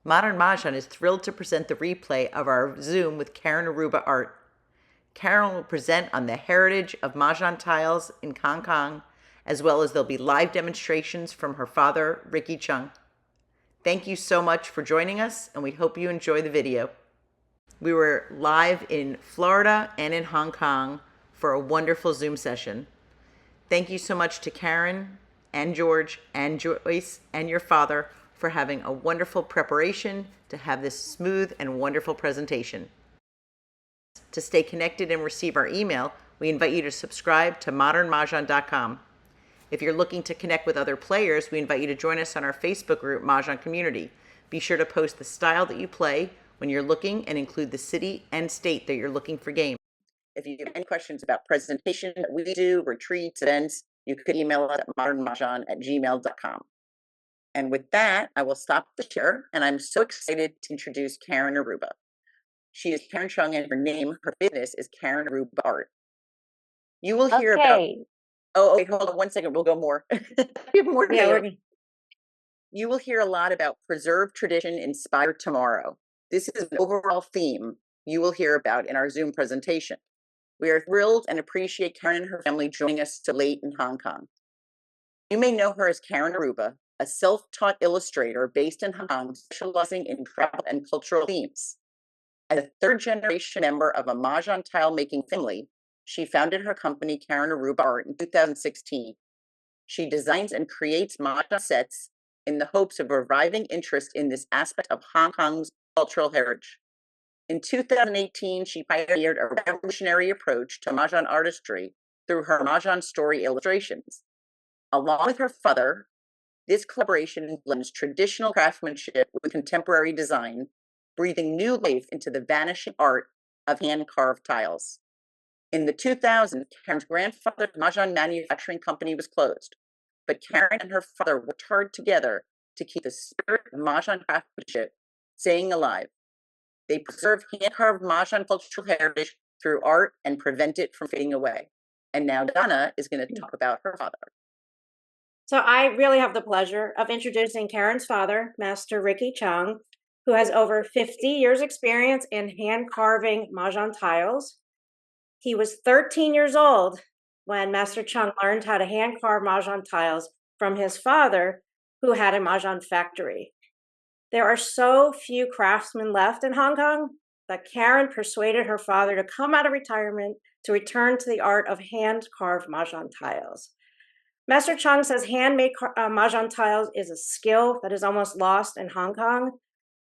Modern Mahjong is thrilled to present the replay of our Zoom with Karen Aruba Art. Karen will present on the heritage of Mahjong tiles in Hong Kong, as well as there'll be live demonstrations from her father, Ricky Chung. Thank you so much for joining us, and we hope you enjoy the video. We were live in Florida and in Hong Kong for a wonderful Zoom session. Thank you so much to Karen and George and Joyce and your father for having a wonderful preparation to have this smooth and wonderful presentation. To stay connected and receive our email, we invite you to subscribe to modernmahjong.com. If you're looking to connect with other players, we invite you to join us on our Facebook group, Mahjong Community. Be sure to post the style that you play when you're looking and include the city and state that you're looking for games. If you have any questions about presentation that we do, retreats, events, you could email us at modernmahjong@gmail.com. And with that, I will stop the share, and I'm so excited to introduce Karen Aruba. She is Karen Chung, and her business is Karen Aruba Art. You will hear about. Oh, wait, hold on 1 second. We'll go more. We have more to go. You will hear a lot about preserve tradition, inspire tomorrow. This is an overall theme you will hear about in our Zoom presentation. We are thrilled and appreciate Karen and her family joining us so late in Hong Kong. You may know her as Karen Aruba, a self-taught illustrator based in Hong Kong, specializing in travel and cultural themes. As a third-generation member of a Mahjong tile-making family, she founded her company, Karen Aruba Art, in 2016. She designs and creates Mahjong sets in the hopes of reviving interest in this aspect of Hong Kong's cultural heritage. In 2018, she pioneered a revolutionary approach to Mahjong artistry through her Mahjong story illustrations. Along with her father, this collaboration blends traditional craftsmanship with contemporary design, breathing new life into the vanishing art of hand-carved tiles. In the 2000s, Karen's grandfather's Mahjong manufacturing company was closed, but Karen and her father worked hard together to keep the spirit of Mahjong craftsmanship staying alive. They preserve hand-carved Mahjong cultural heritage through art and prevent it from fading away. And now Donna is going to talk about her father. So I really have the pleasure of introducing Karen's father, Master Ricky Chung, who has over 50 years experience in hand carving Mahjong tiles. He was 13 years old when Master Chung learned how to hand carve Mahjong tiles from his father, who had a Mahjong factory. There are so few craftsmen left in Hong Kong that Karen persuaded her father to come out of retirement to return to the art of hand-carved Mahjong tiles. Master Chung says handmade Mahjong tiles is a skill that is almost lost in Hong Kong.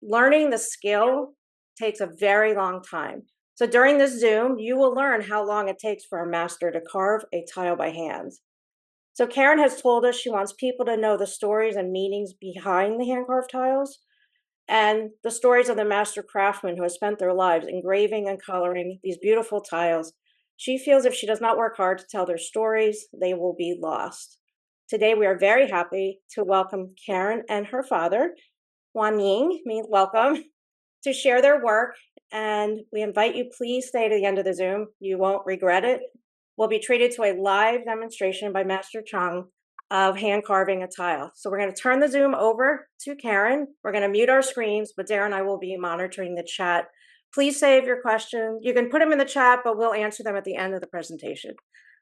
Learning the skill takes a very long time. So during this Zoom, you will learn how long it takes for a master to carve a tile by hand. So Karen has told us she wants people to know the stories and meanings behind the hand-carved tiles and the stories of the master craftsmen who have spent their lives engraving and coloring these beautiful tiles. She feels if she does not work hard to tell their stories, they will be lost. Today, we are very happy to welcome Karen and her father, Wan Ying, welcome, to share their work. And we invite you, please stay to the end of the Zoom. You won't regret it. We'll be treated to a live demonstration by Master Chung of hand carving a tile. So we're going to turn the Zoom over to Karen. We're going to mute our screens, but Darren and I will be monitoring the chat. Please save your questions. You can put them in the chat, but we'll answer them at the end of the presentation.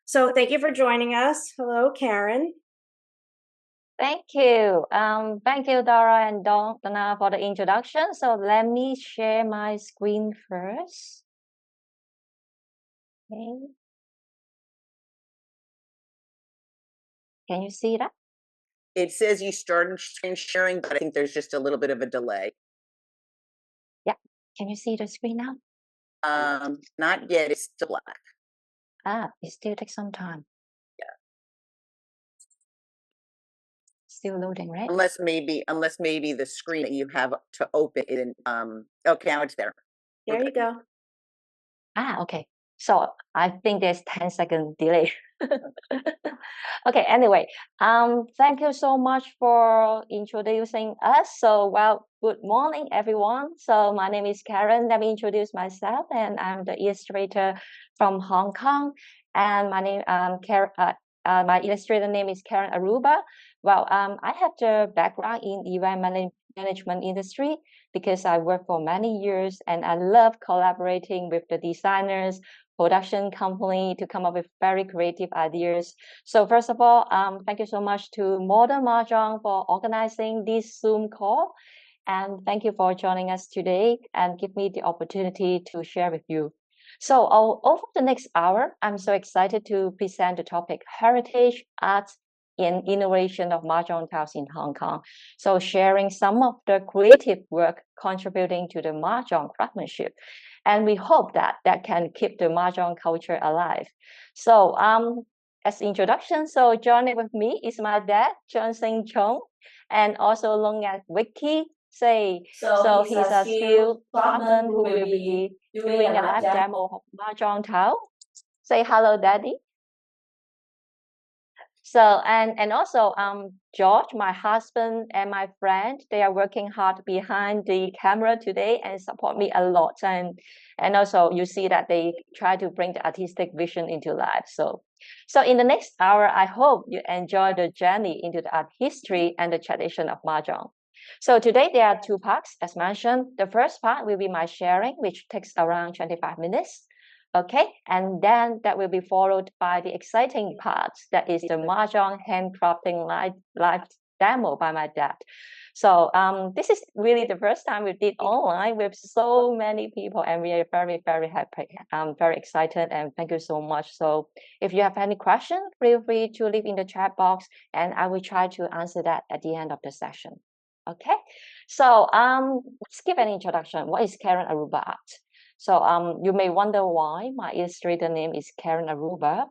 So thank you for joining us. Hello, Karen. Thank you. Thank you, Dora and Donna, for the introduction. So let me share my screen first. Okay. Can you see that? It says you started screen sharing, but I think there's just a little bit of a delay. Yeah. Can you see the screen now? Not yet. It's still black. It still takes some time. Yeah. Still loading, right? Unless maybe the screen that you have to open isn't. Okay, now it's there. There you go. Okay. So I think there's 10-second delay. Okay, anyway, thank you so much for introducing us. So, well, good morning, everyone. So my name is Karen. Let me introduce myself, and I'm the illustrator from Hong Kong. And my name, my illustrator name is Karen Aruba. Well, I have the background in event management industry because I worked for many years and I love collaborating with the designers, production company to come up with very creative ideas. So first of all, thank you so much to Modern Mahjong for organizing this Zoom call. And thank you for joining us today and give me the opportunity to share with you. So over the next hour, I'm so excited to present the topic Heritage, Arts, and Innovation of Mahjong Tiles in Hong Kong. So sharing some of the creative work contributing to the Mahjong craftsmanship. And we hope that that can keep the Mahjong culture alive. So as introduction, so joining with me is my dad, John Sing Chong, and also known as Vicky Say. So he's a skilled craftsman who will be doing a live demo of Mahjong Tao. Say hello, Daddy. So and also George, my husband and my friend, they are working hard behind the camera today and support me a lot. And also you see that they try to bring the artistic vision into life. So in the next hour, I hope you enjoy the journey into the art history and the tradition of Mahjong. So today there are two parts, as mentioned. The first part will be my sharing, which takes around 25 minutes. Okay, and then that will be followed by the exciting part, that is the Mahjong handcrafting live demo by my dad. So this is really the first time we did online with so many people, and we are very, very happy. I'm very excited, and thank you so much. So if you have any question, feel free to leave in the chat box, and I will try to answer that at the end of the session. Okay, so let's give an introduction. What is Karen Aruba art? So you may wonder why my illustrator name is Karen Aruba.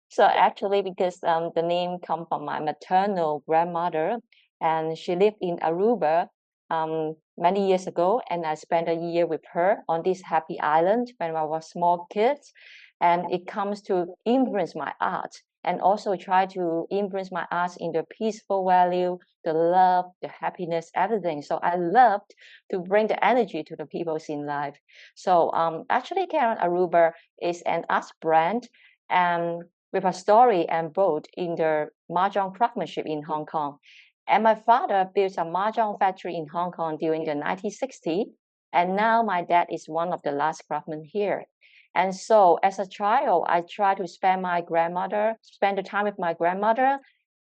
So actually, because the name comes from my maternal grandmother, and she lived in Aruba many years ago, and I spent a year with her on this happy island when I was small kids, and it comes to influence my art and also try to influence my art in the peaceful value, the love, the happiness, everything. So I loved to bring the energy to the people in life. So actually, Karen Aruba is an art brand and with a story and boat in the Mahjong craftsmanship in Hong Kong. And my father built a Mahjong factory in Hong Kong during the 1960s. And now my dad is one of the last craftsmen here. And so as a child, I tried to spend the time with my grandmother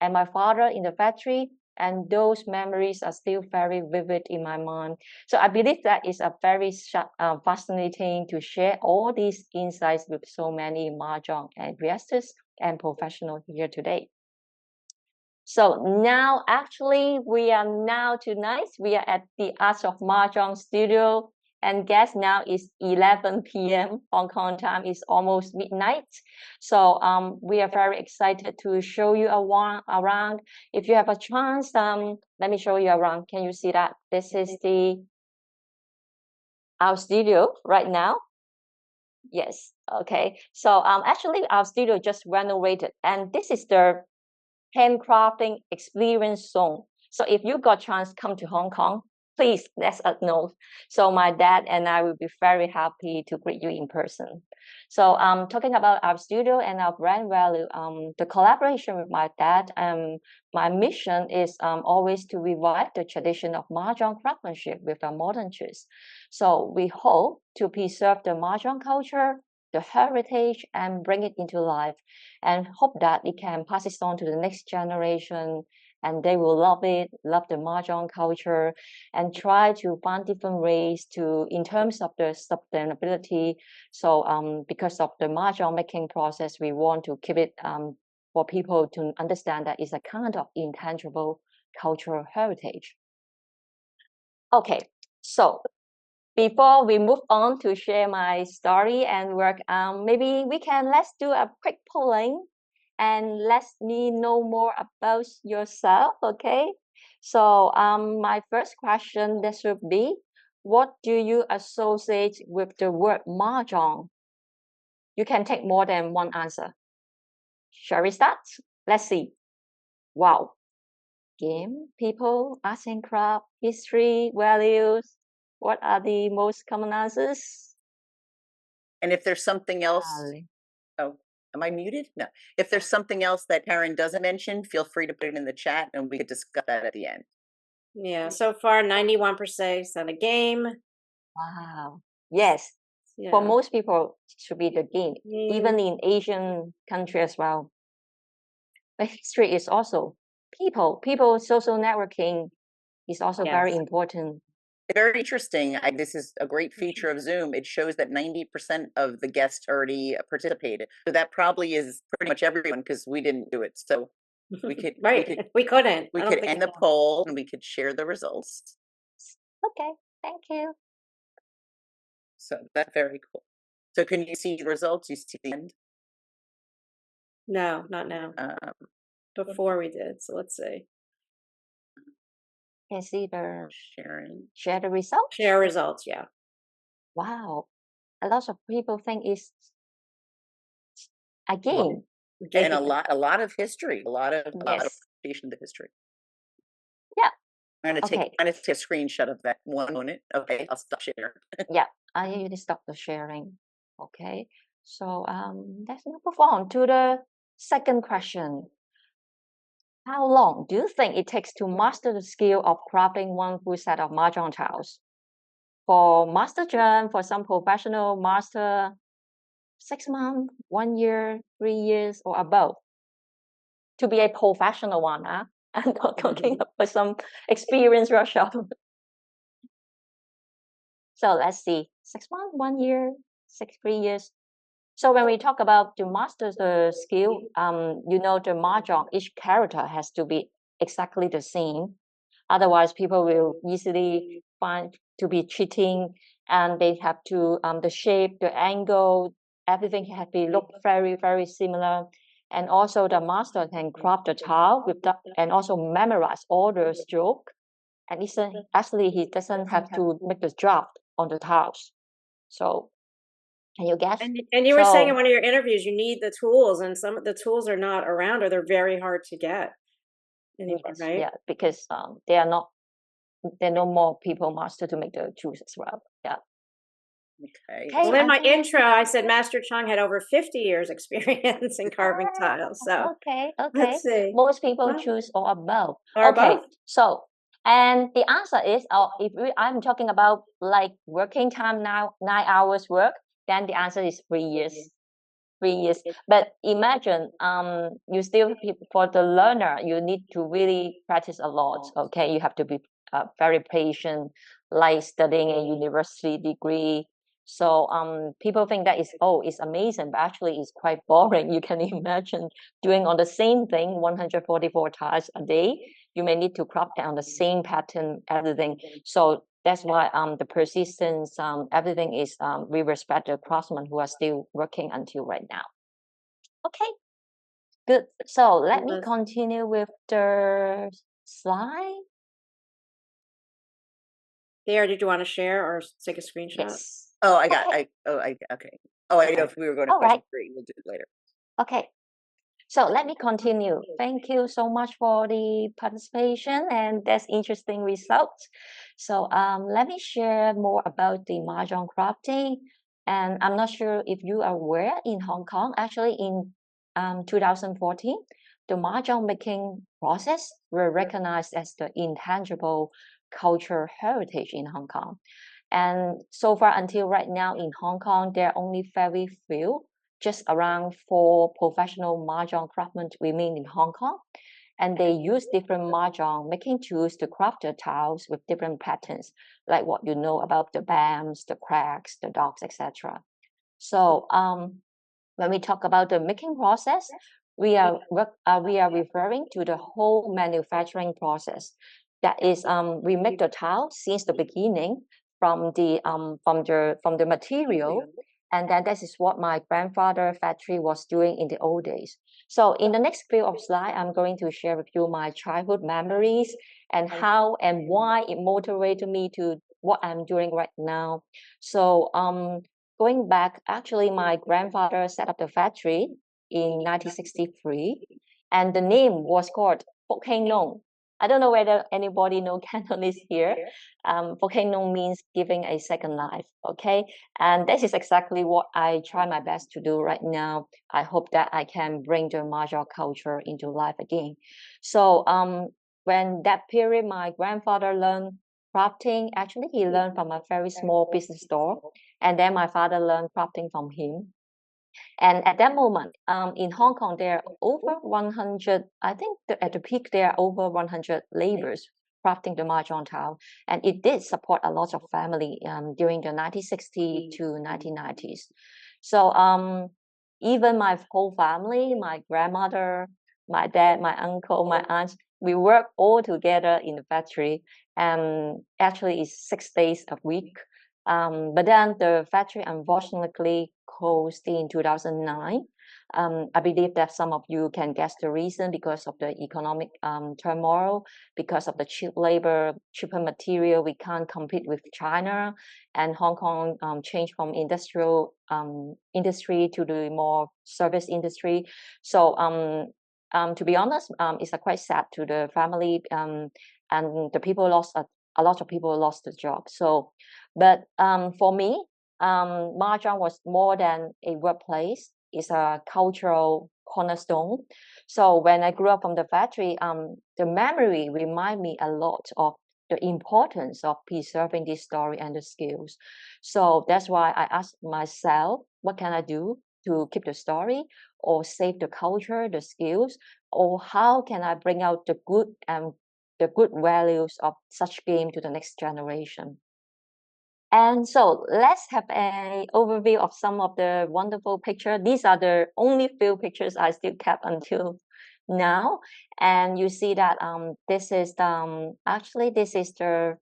and my father in the factory. And those memories are still very vivid in my mind. So I believe that is a very fascinating to share all these insights with so many Mahjong enthusiasts and professionals here today. So now actually we are at the Art of Mahjong studio, and guess now is 11 p.m. Hong Kong time, is almost midnight. So we are very excited to show you around. If you have a chance, let me show you around. Can you see that? This is our studio right now. Yes, okay. So actually our studio just renovated, and this is the handcrafting experience zone. So if you got chance come to Hong Kong, please let us know. So my dad and I will be very happy to greet you in person. So talking about our studio and our brand value, the collaboration with my dad, my mission is always to revive the tradition of Mahjong craftsmanship with a modern twist. So we hope to preserve the Mahjong culture, the heritage, and bring it into life, and hope that it can pass it on to the next generation, and they will love it, love the Mahjong culture, and try to find different ways to, in terms of the sustainability. So because of the Mahjong making process, we want to keep it for people to understand that it's a kind of intangible cultural heritage. Okay, so before we move on to share my story and work, maybe let's do a quick polling and let me know more about yourself, okay? So my first question, this would be, what do you associate with the word Mahjong? You can take more than one answer. Shall we start? Let's see. Wow. Game, people, arts and craft, history, values. What are the most common answers? And if there's something else, oh, am I muted? No. If there's something else that Karen doesn't mention, feel free to put it in the chat and we could discuss that at the end. Yeah, so far 91% on a game. Wow. Yes. For Yeah. most people, it should be the game, even in Asian country as well. But history is also people social networking is also very Yes. important. Very interesting. This is a great feature of Zoom. It shows that 90% of the guests already participated. So that probably is pretty much everyone because we didn't do it. So we could Right. We couldn't. we I don't could think end the poll and we could share the results. Okay, thank you. So that's very cool. So can you see the results? You see the end? No, not now. Before we did. So let's see. Can see the Sharing. share the results. Share results, yeah. Wow, a lot of people think it's a game. Well, and a lot of history, a lot of Yes. appreciation of the history. Yeah. I'm gonna Okay. take a screenshot of that one moment. Okay, I'll stop sharing. Yeah, I need to stop the sharing. Okay, so let's move on to the second question. How long do you think it takes to master the skill of crafting one full set of mahjong tiles? For master Gen, for some professional master, 6 months, 1 year, 3 years, or above. To be a professional one, huh? I'm not talking about some experienced workshop. So let's see, 6 months, 1 year, 3 years. So when we talk about to master the skill, you know, the mahjong, each character has to be exactly the same. Otherwise, people will easily find to be cheating, and they have to the shape, the angle, everything has to be look very, very similar. And also, the master can craft the tile with that, and also memorize all the stroke. And actually, he doesn't have to make the draft on the tiles. So can you guess? And you were saying in So one of your interviews, you need the tools, and some of the tools are not around, or they're very hard to get anymore, yes, right? yeah, because there are no more people master to make the tools as well. Yeah. Okay. Well, Okay, in I my think intro, I said Master Chung had over 50 years experience in carving tiles. So okay, let's see. most people Well, choose or above. or Okay, above. so and the answer is, I'm talking about like working time now, 9 hours work, then the answer is 3 years. 3 years. But imagine, you still for the learner, you need to really practice a lot. Okay, you have to be very patient, like studying a university degree. So people think that it's amazing, but actually it's quite boring. You can imagine doing on the same thing 144 times a day. You may need to crop down the same pattern, everything. So that's why the persistence, everything is we respect the craftsmen who are still working until right now. Okay, good. So let me continue with the slide. There, did you want to share or take a screenshot? Yes. Oh, I Okay. okay. Oh, I didn't know if we were going to All question right. 3. We'll do it later. Okay. So let me continue. Thank you so much for the participation and that's interesting results. So let me share more about the Mahjong crafting. And I'm not sure if you are aware in Hong Kong, actually in 2014, the Mahjong making process were recognized as the intangible cultural heritage in Hong Kong. And so far until right now in Hong Kong, there are only very few, just around 4 professional mahjong craftsmen remain in Hong Kong, and they use different mahjong making tools to craft the tiles with different patterns, like what you know about the bams, the cracks, the dots, etc. So when we talk about the making process, we are referring to the whole manufacturing process. That is, we make the tile since the beginning from the material, and then this is what my grandfather factory was doing in the old days. So in the next few of slides, I'm going to share with you my childhood memories and how and why it motivated me to what I'm doing right now. So going back, actually, my grandfather set up the factory in 1963, and the name was called Phúc Heng Nông. I don't know whether anybody know Cantonese here. Phúc Heng Nông means giving a second life, okay? And this is exactly what I try my best to do right now. I hope that I can bring the Mahjong culture into life again. So when that period, my grandfather learned crafting. Actually, he learned from a very small business store, and then my father learned crafting from him. And at that moment, in Hong Kong, there are over 100, I think at the peak, there are over 100 laborers crafting the Mahjong tile. And it did support a lot of family during the 1960s to 1990s. So even my whole family, my grandmother, my dad, my uncle, my aunts, we work all together in the factory. And actually, it's 6 days a week. But then the factory unfortunately closed in 2009. I believe that some of you can guess the reason, because of the economic turmoil, because of the cheap labor, cheaper material. We can't compete with China, and Hong Kong changed from industrial industry to the more service industry. So to be honest, it's quite sad to the family, and the people lost a lot of people lost the job. So, but for me, Mahjong was more than a workplace. It's a cultural cornerstone. So when I grew up from the factory, the memory remind me a lot of the importance of preserving this story and the skills. So that's why I asked myself, what can I do to keep the story or save the culture, the skills, or how can I bring out the good and the good values of such game to the next generation? And so let's have an overview of some of the wonderful pictures. These are the only few pictures I still kept until now. And you see that this is actually this is the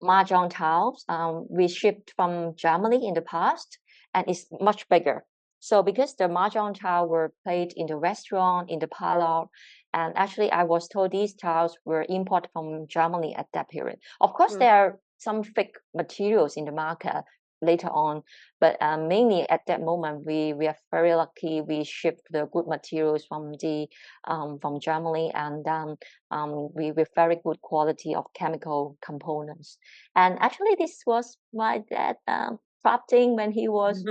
Mahjong tiles we shipped from Germany in the past, and it's much bigger. So because the Mahjong tile were played in the restaurant, in the parlor, and actually I was told these tiles were imported from Germany at that period. Of course, there are some fake materials in the market later on, but mainly at that moment we are very lucky. We shipped the good materials from Germany, and we with very good quality of chemical components. And actually, this was my dad crafting when he was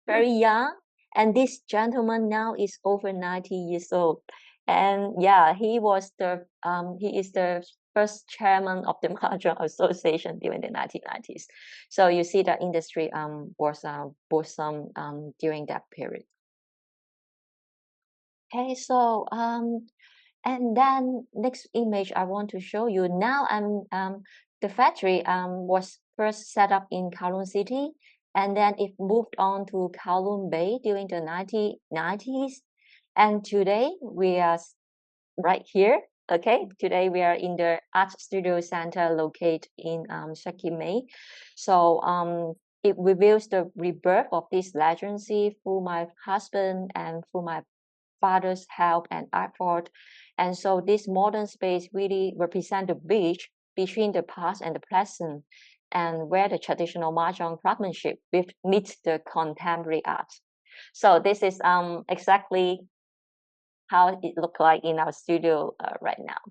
very young. And this gentleman now is over 90 years old. And yeah, he is the first chairman of the Mahjong Association during the 1990s. So you see the industry was booming during that period. Okay, so and then next image I want to show you. Now the factory was first set up in Kowloon City, and then it moved on to Kowloon Bay during the 1990s. And today we are right here. Okay, today we are in the Art Studio Center located in Shek Kip Mei. So it reveals the rebirth of this legacy through my husband and through my father's help and effort. And so this modern space really represents the bridge between the past and the present, and where the traditional Mahjong craftsmanship meets the contemporary art. So this is exactly how it looks like in our studio right now.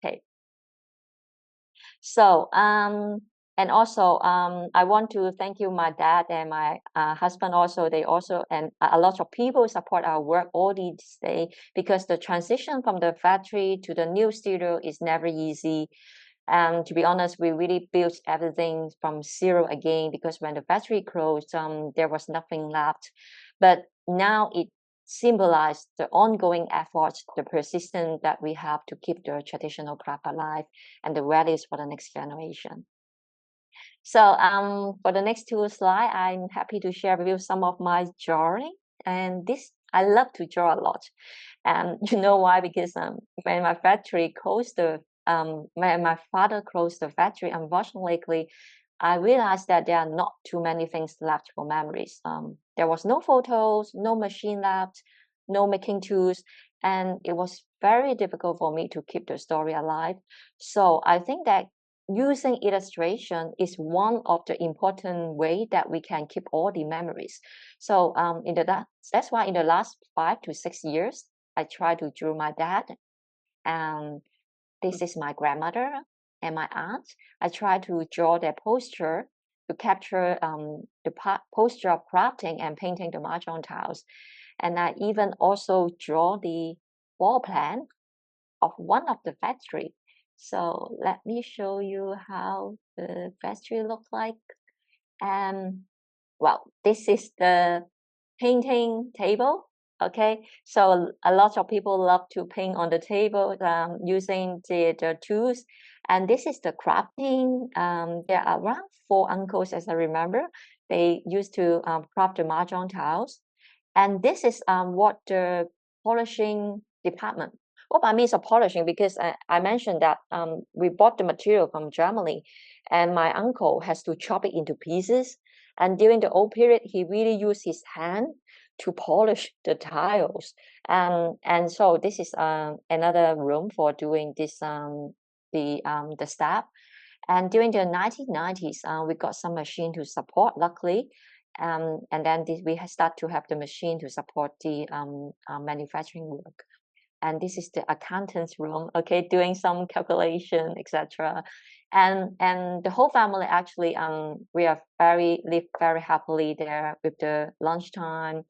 Okay. So and also I want to thank you, my dad and my husband also. They also, and a lot of people support our work all these days, because the transition from the factory to the new studio is never easy. And to be honest, we really built everything from zero again, because when the factory closed, there was nothing left. But now it symbolized the ongoing efforts, the persistence that we have to keep the traditional craft alive and the values for the next generation. So for the next two slides, I'm happy to share with you some of my drawing. And this, I love to draw a lot. And you know why? Because when my factory closed when my father closed the factory, unfortunately, I realized that there are not too many things left for memories. There was no photos, no machine left, no making tools, and it was very difficult for me to keep the story alive. So I think that using illustration is one of the important way that we can keep all the memories. So that's why in the last 5 to 6 years, I try to draw my dad, and this is my grandmother and my aunt. I try to draw their posture to capture the posture of crafting and painting the Mahjong tiles. And I even also draw the wall plan of one of the factory. So let me show you how the factory looks like. And well, this is the painting table. Okay, so a lot of people love to paint on the table using the tools. And this is the crafting. There are around 4 uncles, as I remember. They used to craft the mahjong tiles. And this is what the polishing department. What I mean is polishing, because I mentioned that we bought the material from Germany, and my uncle has to chop it into pieces. And during the old period, he really used his hand to polish the tiles. And so this is another room for doing this the staff. And during the 1990s, we got some machine to support, luckily. And then we start to have the machine to support the manufacturing work. And this is the accountant's room, okay, doing some calculation, etc. And the whole family actually we are live very happily there, with the lunchtime,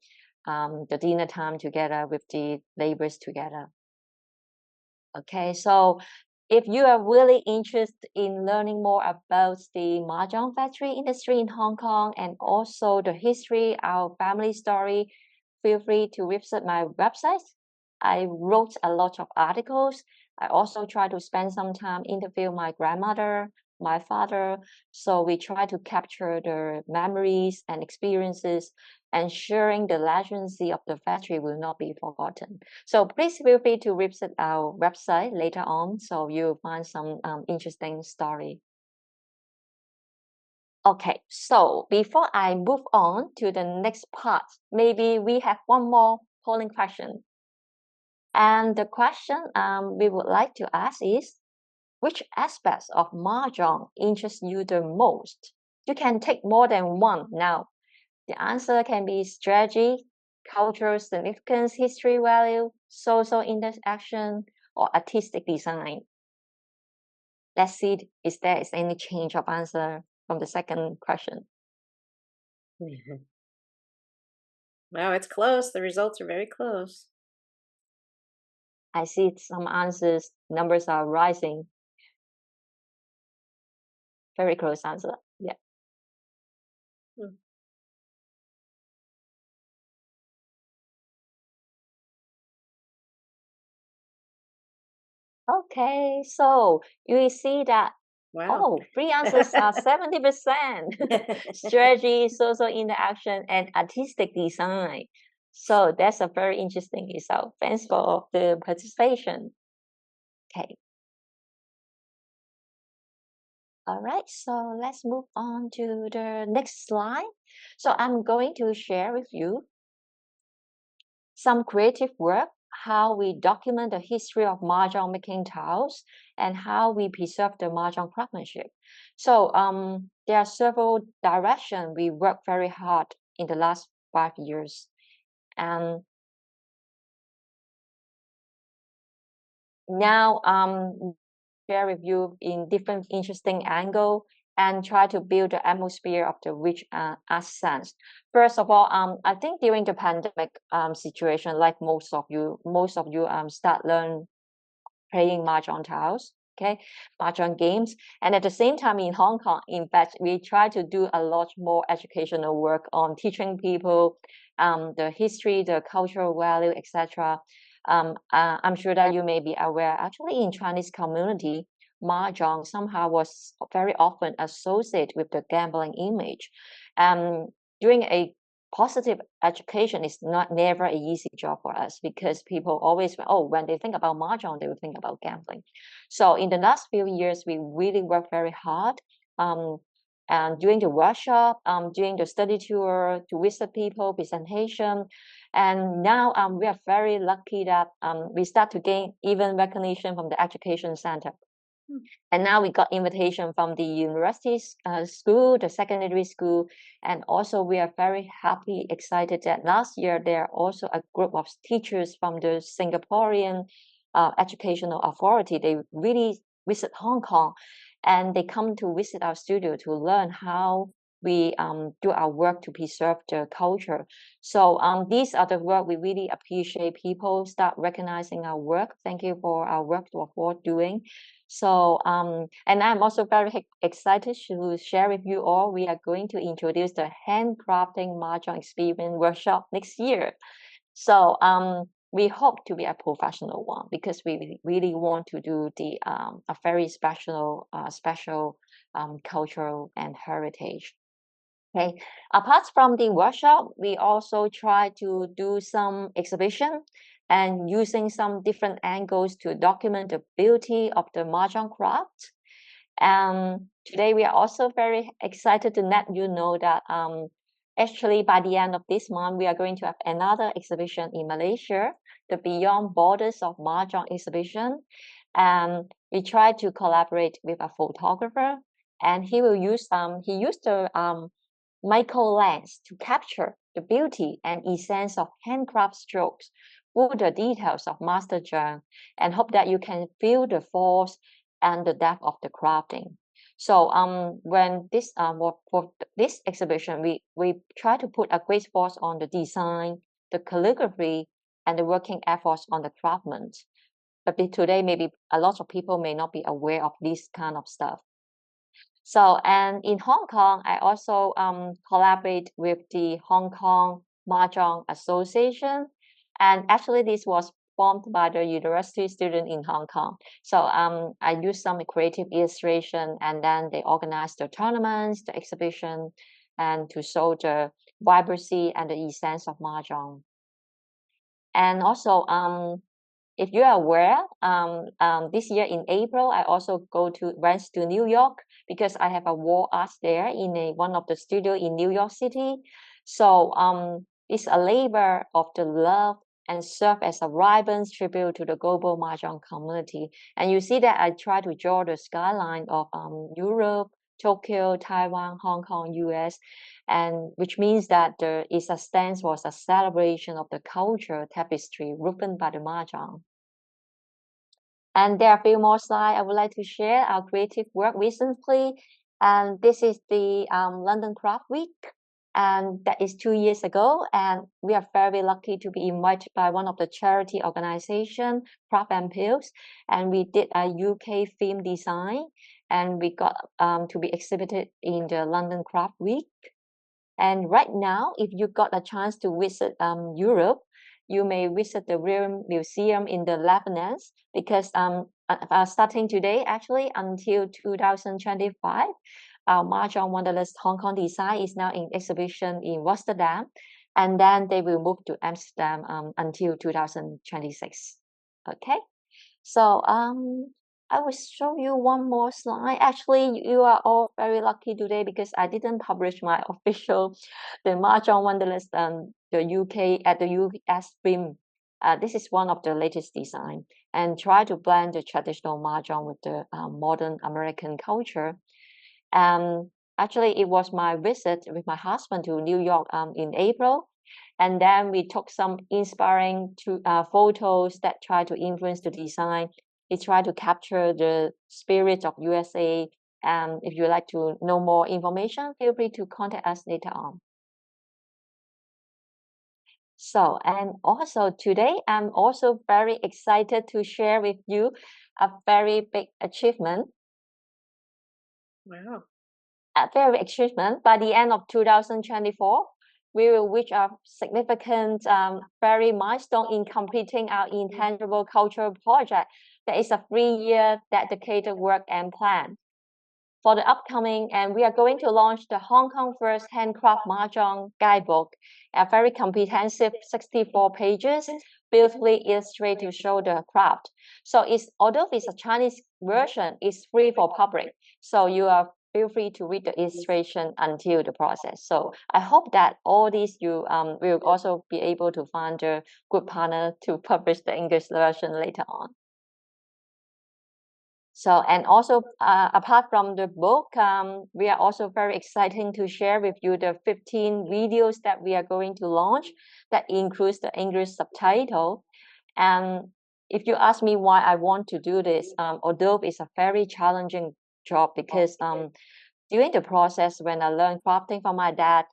the dinner time together, with the neighbors together. Okay, so if you are really interested in learning more about the Mahjong factory industry in Hong Kong, and also the history, our family story, feel free to visit my website. I wrote a lot of articles. I also try to spend some time interview my grandmother, my father. So we try to capture the memories and experiences, ensuring the legacy of the factory will not be forgotten. So please feel free to visit our website later on, so you'll find some interesting story. Okay, so before I move on to the next part, maybe we have one more polling question. And the question we would like to ask is, which aspects of Mahjong interest you the most? You can take more than one now. The answer can be strategy, cultural significance, history value, social interaction, or artistic design. Let's see if there is any change of answer from the second question. Wow, it's close. The results are very close. I see some answers, numbers are rising. Very close answer. Yeah. Okay, so you see that, Wow. three answers are 70%. Strategy, social interaction, and artistic design. So that's a very interesting result. Thanks for the participation. Okay. All right, so let's move on to the next slide. So I'm going to share with you some creative work, how we document the history of Mahjong making tiles, and how we preserve the Mahjong craftsmanship. So there are several directions we work very hard in the last 5 years. And now share with you in different interesting angle and try to build the atmosphere of the rich art sense. First of all, I think during the pandemic situation, like most of you start learn playing mahjong tiles, okay, mahjong games, and at the same time in Hong Kong, in fact, we try to do a lot more educational work on teaching people the history, the cultural value, etc. I'm sure that you may be aware, actually in Chinese community, Mahjong somehow was very often associated with the gambling image. Doing a positive education is never an easy job for us, because people always, when they think about Mahjong, they will think about gambling. So in the last few years, we really worked very hard. And during the workshop, during the study tour, to visit people, presentation. And now we are very lucky that we start to gain even recognition from the education center. And now we got invitation from the university school, the secondary school, and also we are very happy, excited that last year there are also a group of teachers from the Singaporean educational authority. They really visit Hong Kong, and they come to visit our studio to learn how we do our work to preserve the culture. So these are the work we really appreciate. People start recognizing our work. Thank you for our work for doing. So and I'm also very excited to share with you all. We are going to introduce the handcrafting Mahjong experience workshop next year. So we hope to be a professional one because we really want to do the a very special cultural and heritage. Okay. Apart from the workshop, we also try to do some exhibition and using some different angles to document the beauty of the Mahjong craft. Today we are also very excited to let you know that actually by the end of this month, we are going to have another exhibition in Malaysia, the Beyond Borders of Mahjong exhibition. And we try to collaborate with a photographer, and he used the micro lens to capture the beauty and essence of handcraft strokes through the details of Master Zhang, and hope that you can feel the force and the depth of the crafting. So when this for this exhibition, we try to put a great force on the design, the calligraphy, and the working efforts on the craftsmen. But today, maybe a lot of people may not be aware of this kind of stuff. So, and in Hong Kong, I also collaborate with the Hong Kong Mahjong Association. And actually, this was formed by the university student in Hong Kong. So I use some creative illustration, and then they organize the tournaments, the exhibition, and to show the vibrancy and the essence of Mahjong. And also, if you are aware, this year in April, I also went to New York because I have a wall art there in one of the studio in New York City. So it's a labor of the love and serve as a vibrant tribute to the global Mahjong community. And you see that I try to draw the skyline of Europe, Tokyo, Taiwan, Hong Kong, US, and which means that it stands for a celebration of the culture tapestry woven by the Mahjong. And there are a few more slides I would like to share our creative work recently. And this is the London Craft Week. And that is 2 years ago. And we are very lucky to be invited by one of the charity organization, Craft and Pills. And we did a UK theme design. And we got to be exhibited in the London Craft Week. And right now, if you got a chance to visit Europe, you may visit the Real Museum in the Netherlands because starting today, actually until 2025, our Mahjong Wonderlust Hong Kong design is now in exhibition in Rotterdam, and then they will move to Amsterdam until 2026. Okay, so I will show you one more slide. Actually, you are all very lucky today because I didn't publish my official, the Mahjong Wonderlust the UK at the US stream. This is one of the latest design and try to blend the traditional Mahjong with the modern American culture. Actually, it was my visit with my husband to New York in April. And then we took some inspiring photos that try to influence the design. We try to capture the spirit of USA. And if you'd like to know more information, feel free to contact us later on. So, and also today, I'm also very excited to share with you a very big achievement. Wow. A very achievement. By the end of 2024, we will reach a significant, very milestone in completing our intangible cultural project. That is a 3-year dedicated work and plan for the upcoming, and we are going to launch the Hong Kong first handcraft Mahjong guidebook, a very comprehensive 64 pages, beautifully illustrated to show the craft. So although it's a Chinese version, it's free for public. So you are feel free to read the illustration until the process. So I hope that all these you will also be able to find a good partner to publish the English version later on. So, and also apart from the book, we are also very excited to share with you the 15 videos that we are going to launch that includes the English subtitle. And if you ask me why I want to do this, although it's a very challenging job because during the process, when I learned crafting from my dad,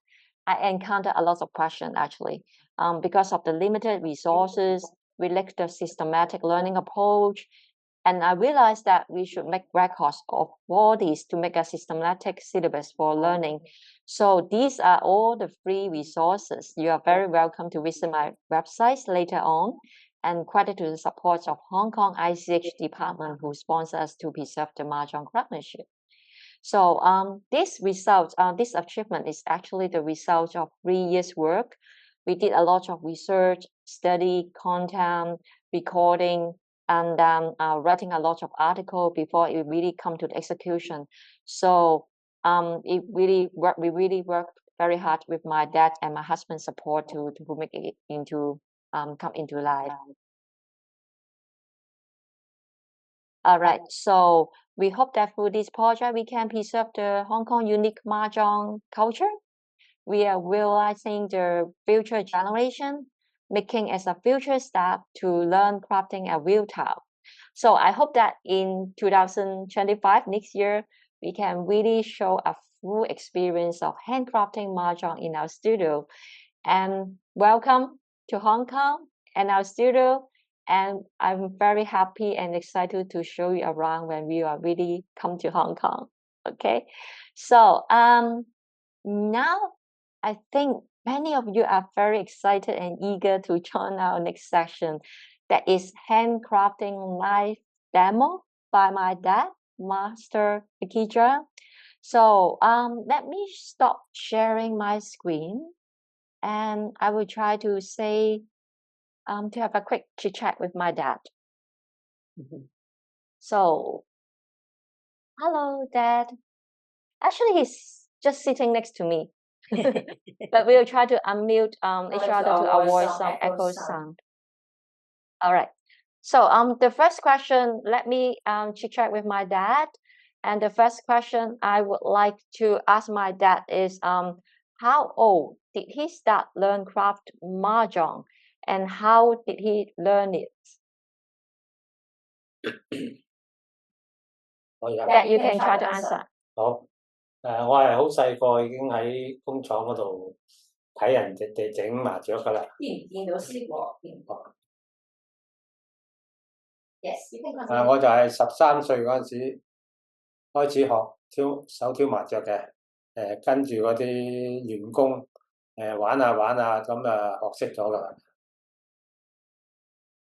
I encountered a lot of questions actually, because of the limited resources, we lack the systematic learning approach, and I realized that we should make records of all these to make a systematic syllabus for learning. So these are all the free resources. You are very welcome to visit my websites later on. And credit to the support of Hong Kong ICH department who sponsors us to preserve the Mahjong craftsmanship. So this result, this achievement is actually the result of 3 years work. We did a lot of research, study, content, recording, and writing a lot of article before it really come to the execution. So we really worked very hard with my dad and my husband's support to make it into come into life. All right, so we hope that through this project we can preserve the Hong Kong unique Mahjong culture. We are realizing the future generation, making as a future step to learn crafting at real time. So I hope that in 2025, next year, we can really show a full experience of handcrafting Mahjong in our studio. And welcome to Hong Kong and our studio. And I'm very happy and excited to show you around when we are really come to Hong Kong. Okay, so now I think many of you are very excited and eager to join our next session. That is handcrafting live demo by my dad, Master Ricky Zhang. So let me stop sharing my screen, and I will try to say to have a quick chit chat with my dad. So, hello, Dad. Actually, he's just sitting next to me, but we'll try to unmute each other to avoid some echo sound. All right. So the first question, let me chit chat with my dad. And the first question I would like to ask my dad is how old did he start learn craft mahjong, and how did he learn it? That you can try to answer. 好，我係好細個已經喺工廠嗰度睇人哋整麻雀噶啦。見唔見到師傅？見唔到。Yes，我就係13歲嗰陣時開始學手挑麻雀嘅，跟住嗰啲員工玩下咁學識咗啦。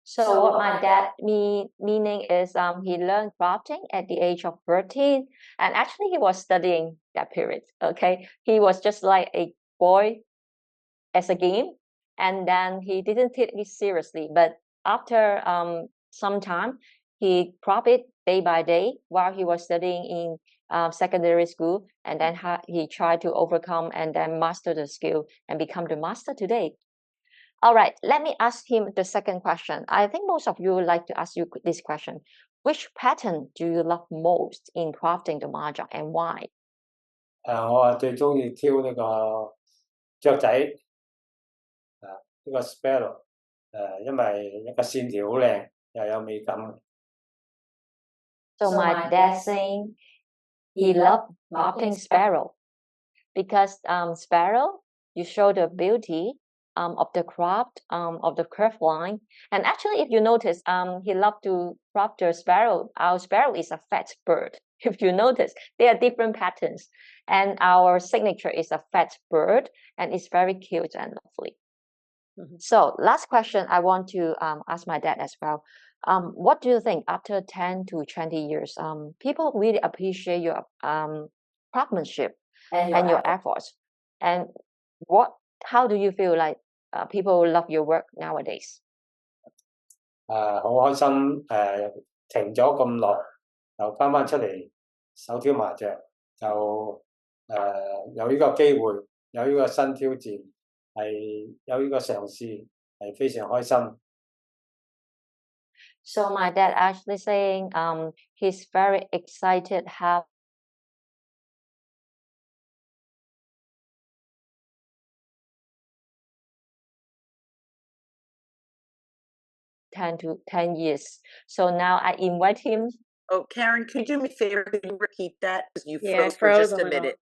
So what my dad meaning is he learned crafting at the age of 13, and actually he was studying that period. Okay, he was just like a boy as a game, and then he didn't take it seriously. But after some time, he craft it day by day while he was studying in secondary school, and then he tried to overcome and then master the skill and become the master today. All right, let me ask him the second question. I think most of you would like to ask you this question. Which pattern do you love most in crafting the mahjong, and why? 我最中意挑呢個雀仔，呢個 sparrow，因為一個線條好靚，又有美感。So my dad saying he loved crafting sparrow because sparrow, you show the beauty of the craft, of the curved line. And actually, if you notice, he loved to craft the sparrow. Our sparrow is a fat bird. If you notice, there are different patterns. And our signature is a fat bird, and it's very cute and lovely. So last question I want to ask my dad as well. What do you think after 10 to 20 years, people really appreciate your craftsmanship and your efforts? And how do you feel like people love your work nowadays? 好開心停咗咁耐，又翻出嚟手挑麻雀，就有呢個機會，有呢個新挑戰，係有呢個嘗試，係非常開心。So my dad actually saying he's very excited how ten years. So now I invite him Oh, Karen, could you do me a favor? Could you repeat that? Because you Yeah, froze for froze just a a little. minute.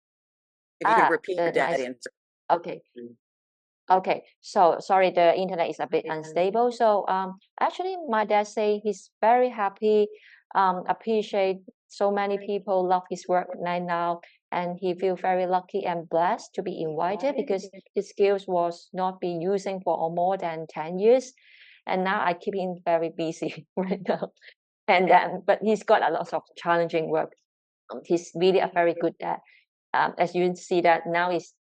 If you could repeat the that nice. answer. Okay. Okay, so sorry, the internet is a bit unstable. So actually, my dad say he's very happy, appreciate so many people love his work right now, and he feel very lucky and blessed to be invited because his skills was not being using for more than 10 years, and now I keep him very busy right now. And then, but he's got a lot of challenging work. He's really a very good dad. As you see that now is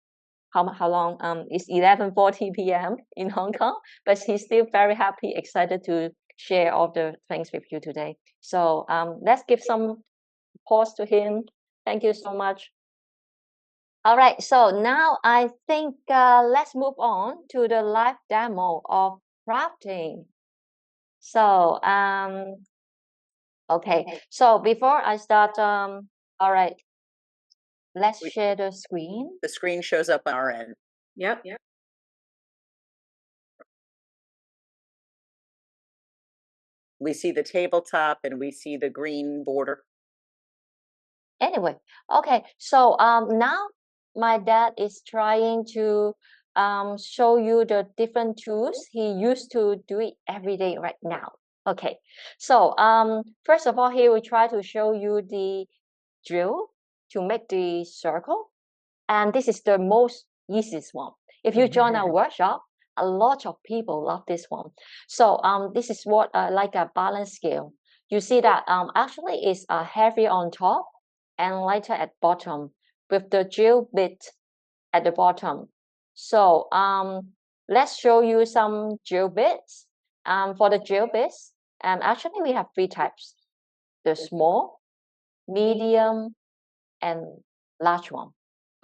how long it's 11:40 p.m. in Hong Kong, but he's still very happy, excited to share all the things with you today. So let's give some pause to him. Thank you so much. All right, so now I think let's move on to the live demo of crafting. So okay, so before I start, all right, let's share the screen. The screen shows up on our end. Yep. We see the tabletop and we see the green border. Anyway, okay, so now my dad is trying to show you the different tools he used to do it every day right now. Okay, so first of all, he will try to show you the drill to make the circle, and this is the most easiest one. If you join our workshop, a lot of people love this one. So this is what like a balance scale. You see that actually is heavy on top and lighter at bottom with the drill bit at the bottom. So let's show you some drill bits. For the drill bits, actually we have three types: the small, medium, and large one.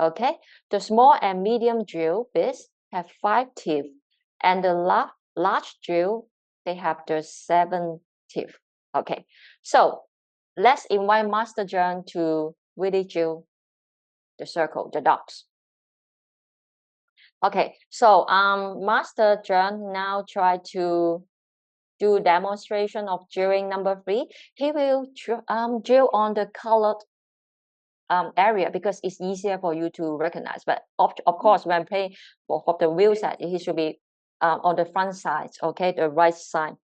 Okay, the small and medium drill bits have 5 teeth, and the large drill they have the 7 teeth. Okay, so let's invite Master John to really drill the circle, the dots. Okay, so Master John now try to do demonstration of drilling number 3. He will drill on the colored area because it's easier for you to recognize. But of course, when playing for the wheel side, it should be on the front side, okay, the right side.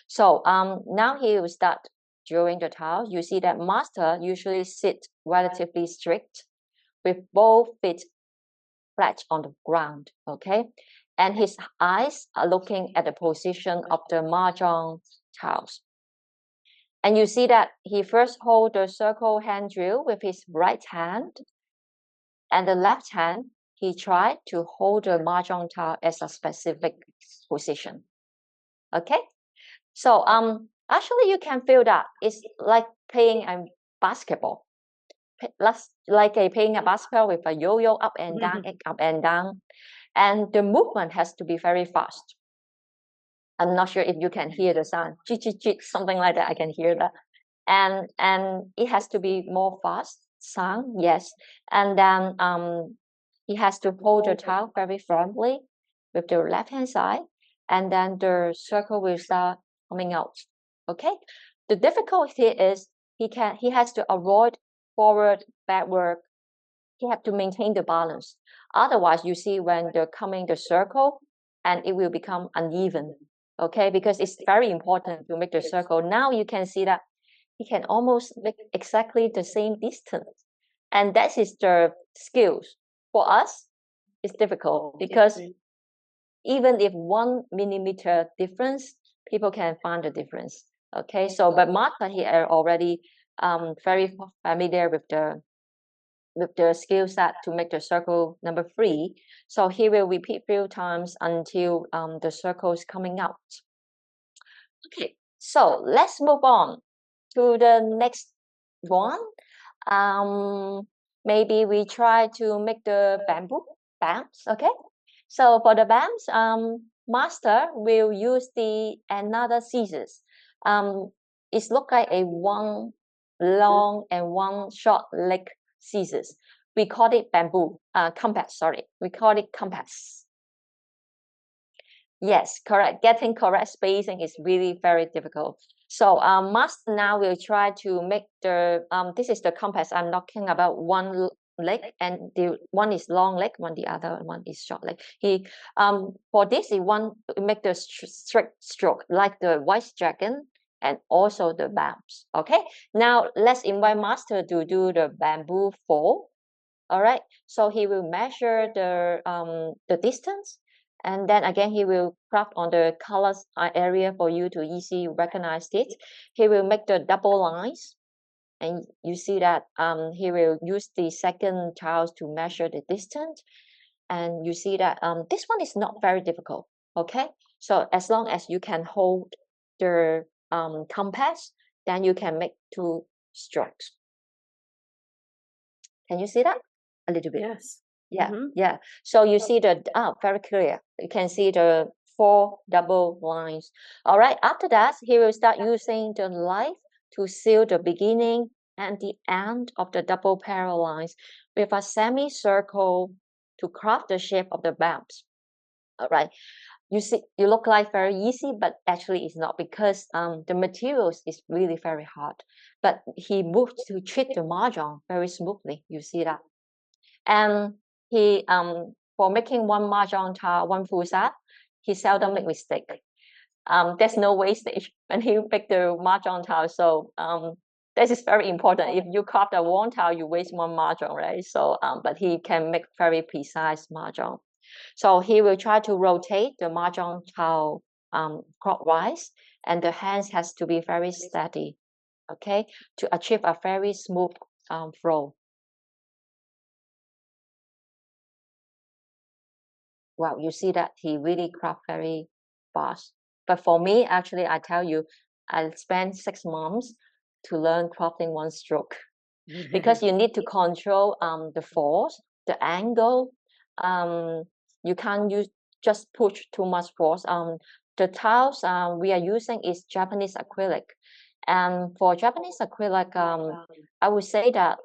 So now he will start drawing the tile. You see that Master usually sit relatively strict with both feet flat on the ground, okay, and his eyes are looking at the position of the Mahjong tiles. And you see that he first hold the circle hand drill with his right hand, and the left hand, he tried to hold the Mahjong tile as a specific position. Okay? So actually you can feel that it's like playing a basketball. Like playing a basketball with a yo-yo up and down, up and down. And the movement has to be very fast. I'm not sure if you can hear the sound, something like that. I can hear that, and it has to be more fast sound, yes. And then he has to hold the tile very firmly with the left hand side, and then the circle will start coming out. Okay. The difficulty is he has to avoid forward, backward. He have to maintain the balance. Otherwise, you see when they're coming the circle, and it will become uneven. Okay, because it's very important to make the circle. Now you can see that he can almost make exactly the same distance, and that is the skills. For us, it's difficult because even if 1 millimeter difference, people can find the difference. Okay, so but Martha here already very familiar with the skill set to make the circle number 3. So he will repeat few times until the circle is coming out. Okay, so let's move on to the next one. Maybe we try to make the bamboo bams. Okay, so for the bams, Master will use the another scissors. It's look like a one long and one short leg scissors. We call it bamboo compass. Sorry, we call it compass. Yes, correct. Getting correct spacing is really very difficult. So master now will try to make the this is the compass. I'm talking about one leg, and the one is long leg, the other one is short leg. He for this he want to make the straight stroke like the white dragon and also the bambs. Okay, now let's invite master to do the bamboo fold. All right, so he will measure the distance, and then again he will craft on the colors area for you to easily recognize it. He will make the double lines, and you see that he will use the second tiles to measure the distance, and you see that this one is not very difficult. Okay, so as long as you can hold the compass, then you can make 2 strokes. Can you see that a little bit? Yes. Yeah, Mhm. yeah. So you see the very clear. You can see the 4 double lines. All right. After that, he will start using the light to seal the beginning and the end of the double parallel lines with a semicircle to craft the shape of the bumps. All right. You see, you look like very easy, but actually it's not, because the materials is really very hard. But he moved to treat the mahjong very smoothly. You see that. And he for making one mahjong tile, one full set, he seldom make mistake. There's no wastage when he make the mahjong tile. So this is very important. If you craft a one tile, you waste one mahjong, right? So but he can make very precise mahjong. So he will try to rotate the mahjong tile clockwise, and the hands has to be very steady, okay, to achieve a very smooth flow. Wow, you see that he really craft very fast. But for me, actually, I tell you, I spent 6 months to learn crafting one stroke, because you need to control the force, the angle. You can't use just push too much force. The tiles we are using is Japanese acrylic, and for Japanese acrylic, I would say that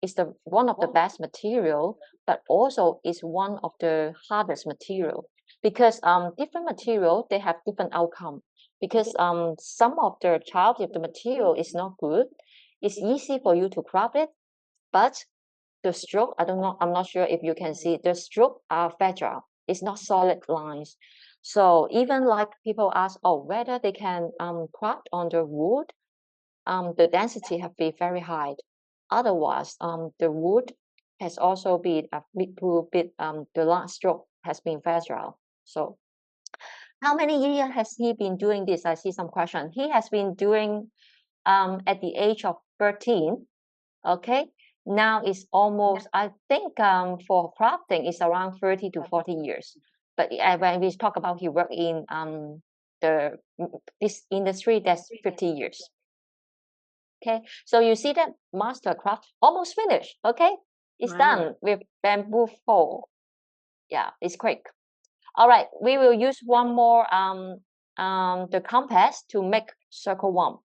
it's the one of the best material, but also is one of the hardest material, because different material they have different outcome. Because some of the child, if the material is not good, it's easy for you to craft it, but the stroke, I don't know, I'm not sure if you can see, the stroke are fragile. It's not solid lines. So even like people ask, oh, whether they can craft on the wood, the density have been very high. Otherwise, the wood has also been a bit, the last stroke has been fragile. So how many years has he been doing this? I see some question. He has been doing at the age of 13. Okay, now it's almost, I think for crafting it's around 30 to 40 years. But when we talk about he work in the this industry, that's 50 years. Okay, so you see that master craft almost finished. Okay, it's Wow. done with bamboo fold. Yeah, it's quick. All right, we will use one more the compass to make circle 1.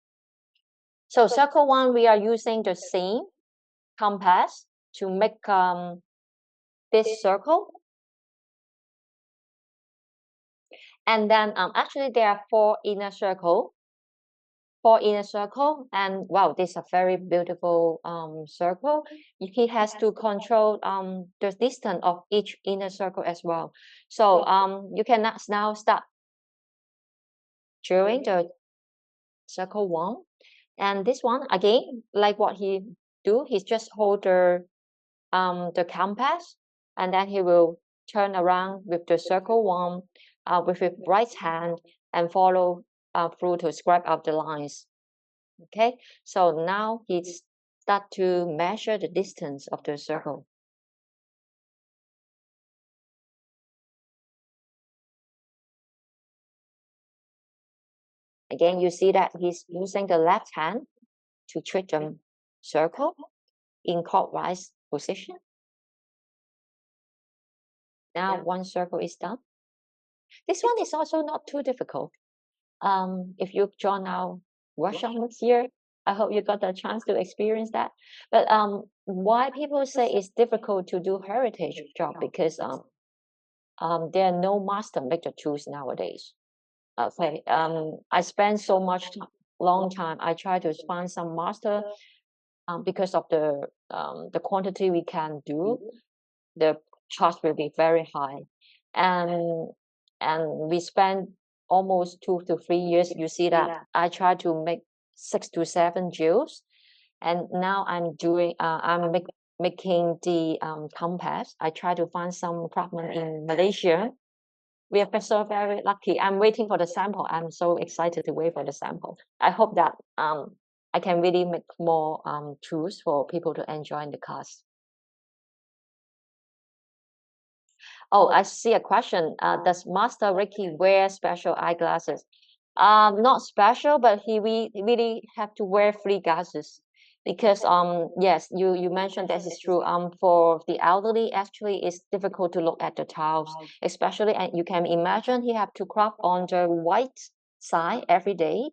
So circle 1, we are using the same compass to make this circle. And then actually there are 4 inner circle. 4 inner circle, and wow, this is a very beautiful circle. He has to control the distance of each inner circle as well. So you can now start drawing the circle 1. And this one again, like what he do, he's just hold the compass, and then he will turn around with the circle 1 with his right hand and follow through to scrape out the lines. Okay, so now he start to measure the distance of the circle. Again, you see that he's using the left hand to treat the circle in clockwise position. Now one circle is done. This one is also not too difficult. If you join our workshop next year, I hope you got the chance to experience that. But why people say it's difficult to do heritage job, because there are no master make the tools nowadays. Okay, I spend so much long time. I try to find some master because of the quantity we can do, the charge will be very high, and we spend almost 2 to 3 years. You see that I try to make 6 to 7 jewels, and now I'm making the compass. I try to find some craftsmen in Malaysia. We are so very lucky. I'm waiting for the sample. I'm so excited to wait for the sample. I hope that I can really make more tools for people to enjoy in the class. Oh, I see a question. Does Master Ricky wear special eyeglasses? Not special, but he really have to wear free glasses because yes, you mentioned that is true. For the elderly, actually, it's difficult to look at the tiles, especially, and you can imagine he have to craft on the white side every day,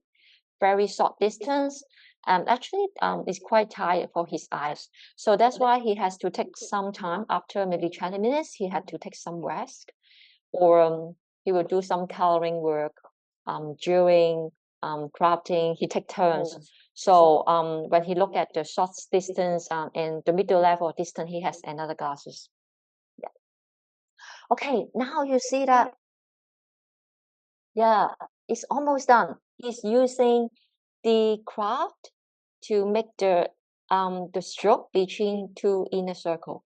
very short distance. Actually, it's quite tired for his eyes. So that's why he has to take some time after maybe 20 minutes. He had to take some rest, or he will do some coloring work, drawing, crafting. He take turns. So when he look at the short distance and the middle level distance, he has another glasses. Yeah. Okay, now you see that. Yeah, it's almost done. He's using the craft to make the stroke between two inner circle.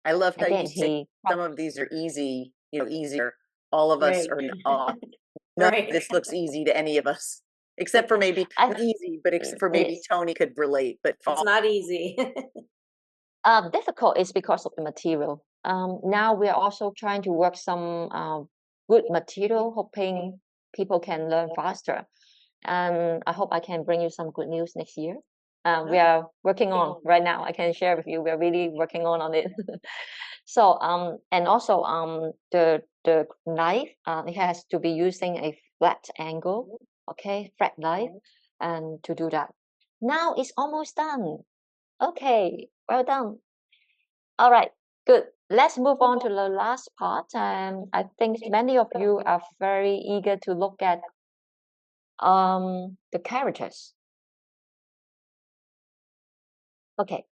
I love how Again, you say some of these are easy, easier. All of us are not. None of this looks easy to any of us, except for maybe easy, but except for maybe Tony could relate. But it's not easy. Difficult is because of the material. Now we are also trying to work some good material, hoping people can learn faster. And I hope I can bring you some good news next year. We are working on right now. I can share with you. We are really working on it. So and also the knife it has to be using a flat angle, okay, flat knife, and to do that. Now it's almost done. Okay, well done. All right, good. Let's move on to the last part. And I think many of you are very eager to look at the characters. Okay,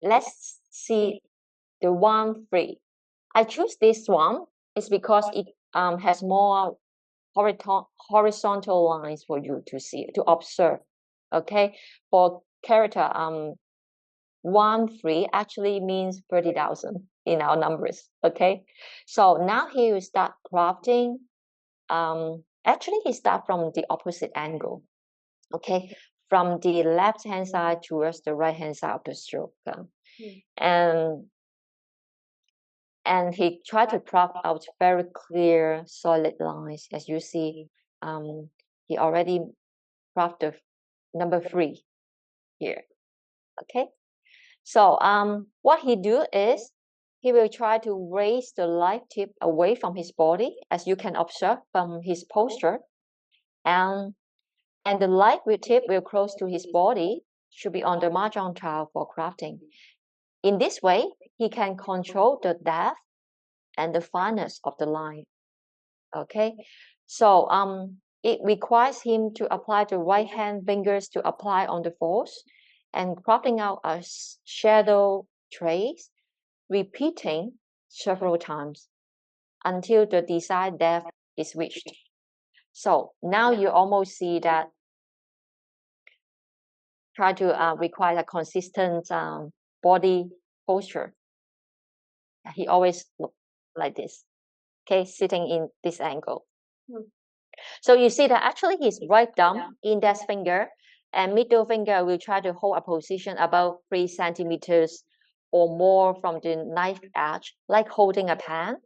let's see the 1-3. I choose this one is because it has more horizontal lines for you to see, to observe. Okay, for character 1-3 actually means 30,000 in our numbers. Okay, so now he will start crafting. Actually, he start from the opposite angle. Okay, from the left hand side towards the right hand side of the stroke, and he tried to craft out very clear, solid lines. As you see, he already crafted number 3 here. Okay, so what he do is he will try to raise the light tip away from his body, as you can observe from his posture, and the light tip will close to his body, should be on the Mahjong tile for crafting. In this way, he can control the depth and the fineness of the line. Okay, so it requires him to apply the right hand fingers to apply on the force and crafting out a shadow trace, repeating several times until the desired depth is reached. So now you almost see that try to require a consistent body posture. He always look like this, okay, sitting in this angle. So you see that actually his right thumb, index finger, and middle finger will try to hold a position about 3 centimeters or more from the knife edge, like holding a pen,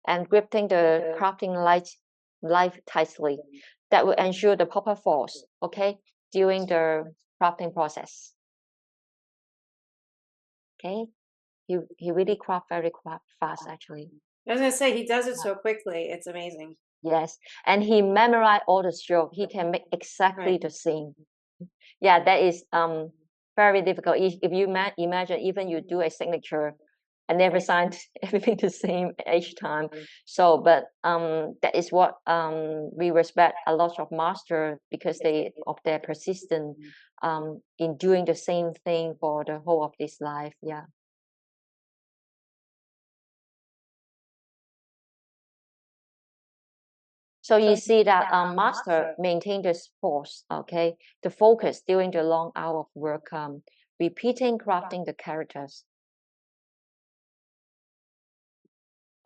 and gripping the crafting knife tightly. That will ensure the proper force, okay, during the crafting process. Okay, he really craft very fast actually. I was gonna say he does it so quickly. It's amazing. Yes, and he memorized all the stroke. He can make exactly the same. Yeah, that is very difficult. If you imagine, even you do a signature I never signed everything the same each time. So, but that is what we respect a lot of master because of their persistence in doing the same thing for the whole of this life. Yeah. So you see that master maintain this force, okay, the focus during the long hour of work, repeating crafting the characters.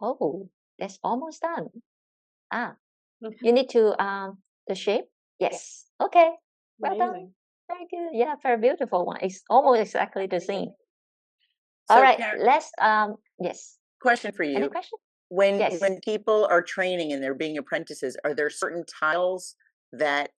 Oh, that's almost done. You need to the shape? Yes. Okay. Well done. Amazing. Very good. Yeah, very beautiful one. It's almost exactly the same. All So, right, Karen, let's yes. question for Any you. question? When Yes. people are training and they're being apprentices, are there certain tiles that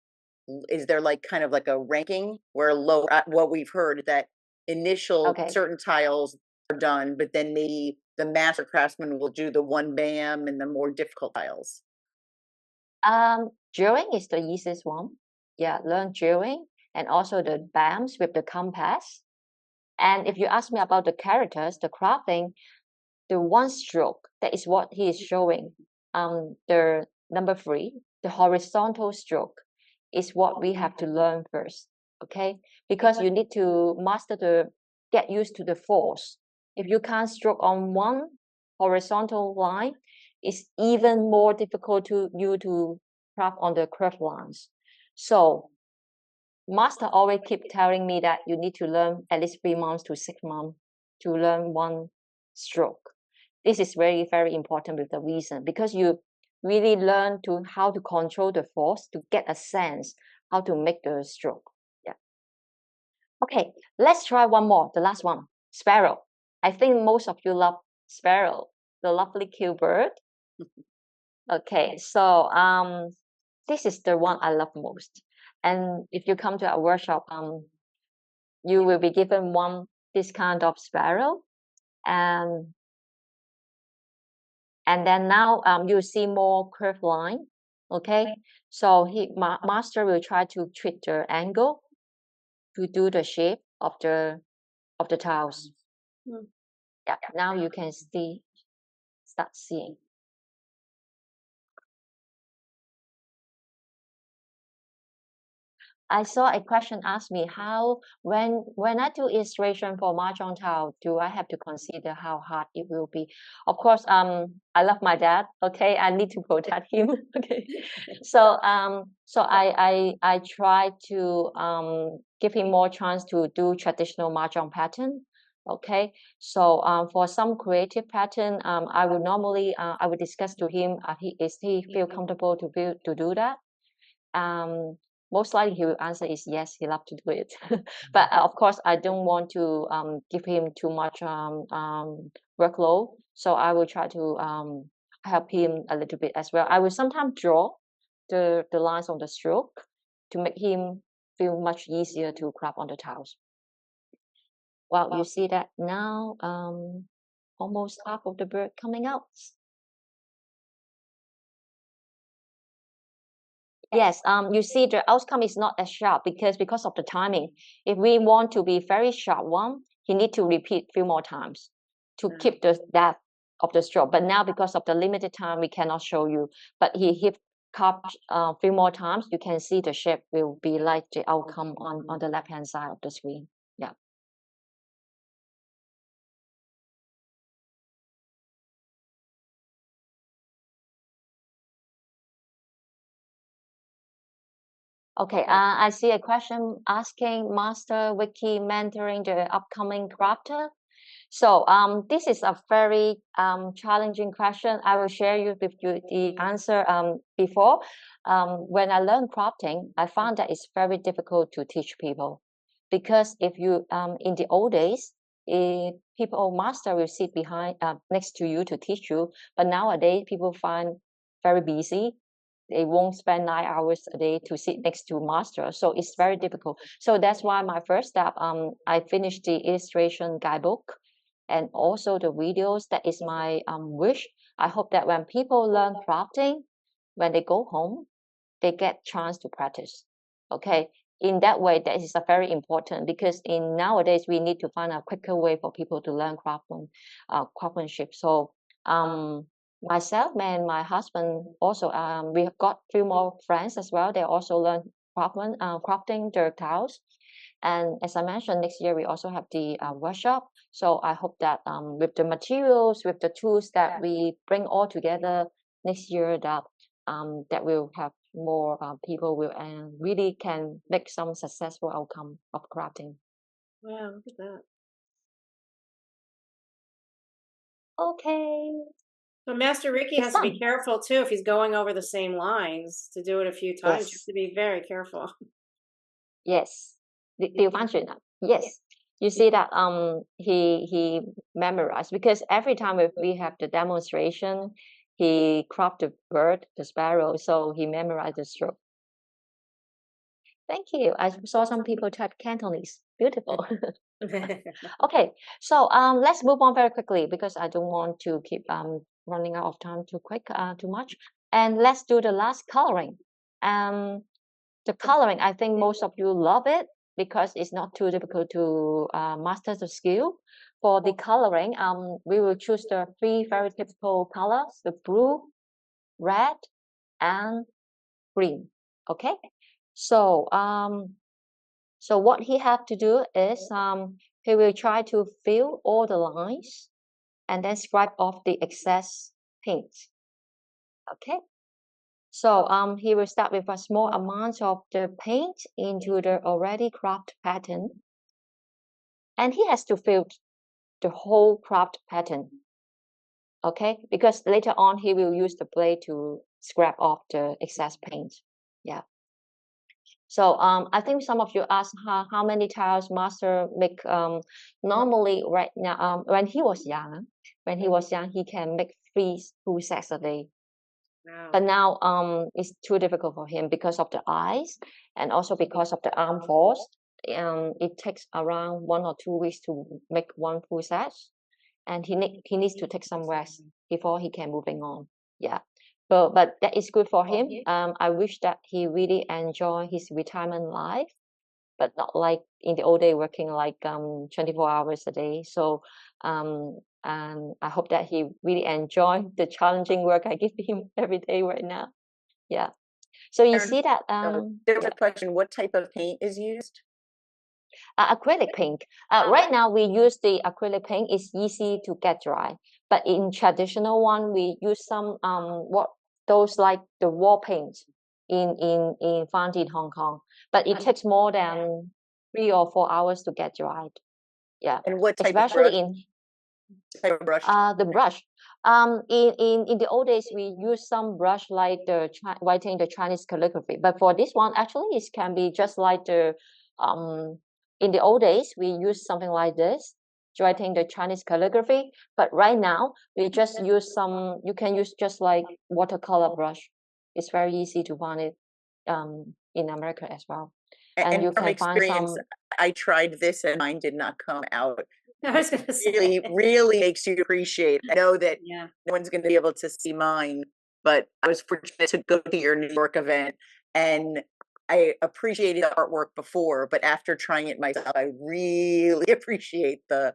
is there like kind of like a ranking where low what we've heard that initial Okay. certain tiles are done, but then maybe the master craftsman will do the one bam and the more difficult tiles? Drawing is the easiest one. Yeah, learn drawing and also the BAMs with the compass. And if you ask me about the characters, the crafting, the one stroke, that is what he is showing. The number 3, the horizontal stroke is what we have to learn first. Okay, because you need to get used to the force. If you can't stroke on one horizontal line, it's even more difficult to craft on the curved lines. So master always keep telling me that you need to learn at least 3 months to 6 months to learn one stroke. This is very, very important with the reason because you really learn to how to control the force to get a sense how to make the stroke. Yeah. Okay, let's try one more, the last one, sparrow. I think most of you love sparrow, the lovely cute bird. Okay, so this is the one I love most. And if you come to our workshop, you will be given this kind of sparrow, and then now you see more curved line. Okay, so master will try to treat the angle to do the shape of the tiles. Yeah, now you can start seeing. I saw a question asked me how when I do illustration for Mahjong tile, do I have to consider how hard it will be? Of course, I love my dad. Okay, I need to protect him. Okay, so I try to give him more chance to do traditional Mahjong pattern. Okay, so for some creative pattern, I would normally I would discuss to him is he feel comfortable to do that. Most likely he will answer is yes, he love to do it. But of course, I don't want to give him too much workload. So I will try to help him a little bit as well. I will sometimes draw the lines on the stroke to make him feel much easier to craft on the tiles. Well, you see that now almost half of the bird coming out. Yes, you see the outcome is not as sharp because of the timing. If we want to be very sharp one, he need to repeat few more times to keep the depth of the stroke. But now because of the limited time, we cannot show you. But he hit cup few more times, you can see the shape will be like the outcome on the left hand side of the screen. Yeah. Okay, I see a question asking Master Wiki mentoring the upcoming crafter. So this is a very challenging question. I will share with you the answer before. When I learned crafting, I found that it's very difficult to teach people because if you in the old days, people master will sit behind next to you to teach you, but nowadays people find very busy. They won't spend 9 hours a day to sit next to master, so it's very difficult. So that's why my first step, I finished the illustration guidebook and also the videos. That is my wish. I hope that when people learn crafting, when they go home, they get chance to practice. Okay, in that way, that is a very important, because in nowadays we need to find a quicker way for people to learn craftsmanship. So myself and my husband also, we have got few more friends as well. They also learn crafting their tiles. And as I mentioned, next year we also have the workshop. So I hope that with the materials, with the tools that we bring all together next year, that that we'll have more people will and really can make some successful outcome of crafting. Wow, look at that. Okay. So Master Ricky has to be careful too if he's going over the same lines to do it a few times. You have to be very careful. Yes. Điều phán chuyện yes. You see that he memorized, because every time if we have the demonstration, he cropped the bird, the sparrow, so he memorized the stroke. Thank you. I saw some people type Cantonese. Beautiful. Okay, so let's move on very quickly, because I don't want to keep running out of time too much. And let's do the last coloring. The coloring, I think most of you love it, because it's not too difficult to master the skill. For the coloring, we will choose the 3 very typical colors: the blue, red, and green. Okay, so so what he have to do is he will try to fill all the lines and then scrape off the excess paint. Okay, so he will start with a small amount of the paint into the already cropped pattern, and he has to fill the whole cropped pattern. Okay, because later on he will use the blade to scrape off the excess paint. Yeah. So I think some of you asked how many tiles master make. Normally, right now, when he was young, he can make 3 full sets a day. Wow. But now it's too difficult for him because of the eyes and also because of the arm force. It takes around 1 or 2 weeks to make 1 full set, and he needs to take some rest before he can moving on. Yeah. But that is good for him. I wish that he really enjoy his retirement life, but not like in the old day working like 24 hours a day. So and I hope that he really enjoy the challenging work I give him every day right now. Yeah. So you see that there's a question: what type of paint is used? Acrylic paint. Right now we use the acrylic paint. It's easy to get dry, but in traditional one we use some those like the wall paint in found in Hong Kong, but it takes more than 3 or 4 hours to get dried. Yeah, And what type especially of brush? the brush. In the old days we use some brush like the writing the Chinese calligraphy, but for this one actually it can be just like the in the old days we use something like this, writing the Chinese calligraphy, but right now we just use some, you can use just like watercolor brush. It's very easy to find it in America as well. And you from can find experience, some. I tried this and mine did not come out. I was gonna say. Really makes you appreciate. I know that Yeah. no one's going to be able to see mine, but I was fortunate to go to your New York event, and I appreciated the artwork before, but after trying it myself, I really appreciate the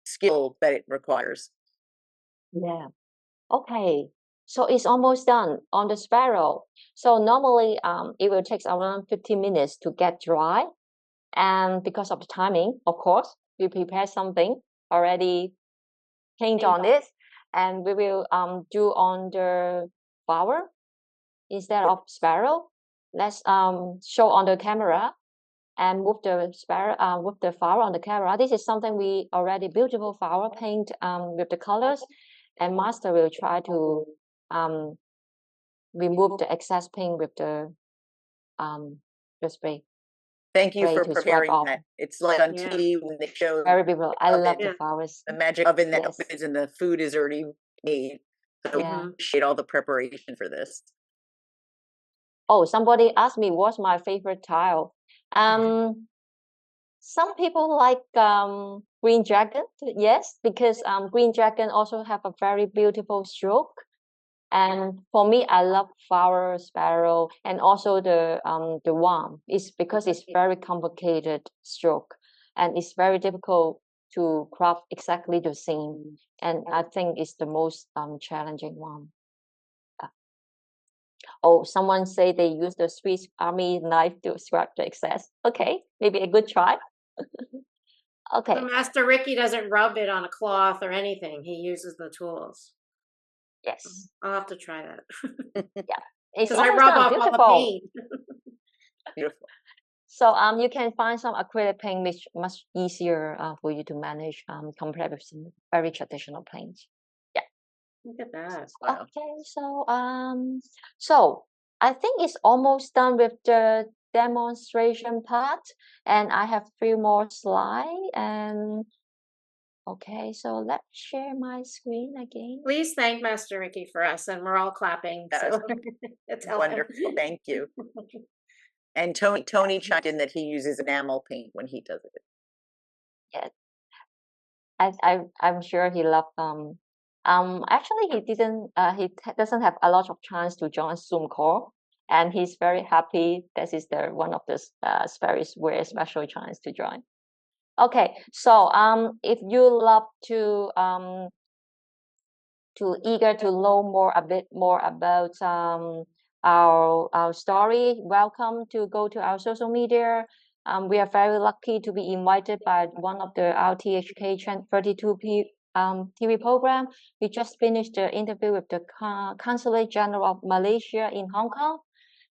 skill that it requires. Yeah. Okay. So it's almost done on the sparrow. So normally it will take around 15 minutes to get dry. And because of the timing, of course, we prepare something already paint on it, and we will do on the flower instead of sparrow. Let's show on the camera and move the sparrow with the flower on the camera. This is something we already beautiful flower paint with the colors, and master will try to remove the excess paint with the spray. Thank you for to swipe preparing off. that. It's like on Yeah. TV when they show Very beautiful. I love oven, the flowers. the magic oven that Yes. opens and the food is already made. So we Yeah. appreciate all the preparation for this. Oh, somebody asked me what's my favorite tile. Some people like green dragon. Yes, because green dragon also have a very beautiful stroke. And for me, I love flower sparrow, and also the worm. It's because it's very complicated stroke, and it's very difficult to craft exactly the same. And I think it's the most challenging one. Oh, someone say they use the Swiss Army knife to scrape the excess. Okay, maybe a good try. Okay. So Master Ricky doesn't rub it on a cloth or anything. He uses the tools. Yes. I'll have to try that. Yeah. It's Because I almost rub done. off all the Beautiful. paint. Beautiful. So you can find some acrylic paint which much easier for you to manage compared with some very traditional paints. Yeah. Look at that. Wow. Okay, so I think it's almost done with the demonstration part, and I have 3 more slides. And okay, so let's share my screen again. Please thank Master Ricky for us, and we're all clapping. So it's Wonderful. Thank you. And Tony chimed in that he uses enamel paint when he does it. I'm sure he loved actually he didn't doesn't have a lot of chance to join Zoom call, and he's very happy this is the one of the very special chance to join. Okay, so if you love to eager to know a bit more about our story, welcome to go to our social media. We are very lucky to be invited by one of the RTHK 32P TV program. We just finished the interview with the Consulate General of Malaysia in Hong Kong,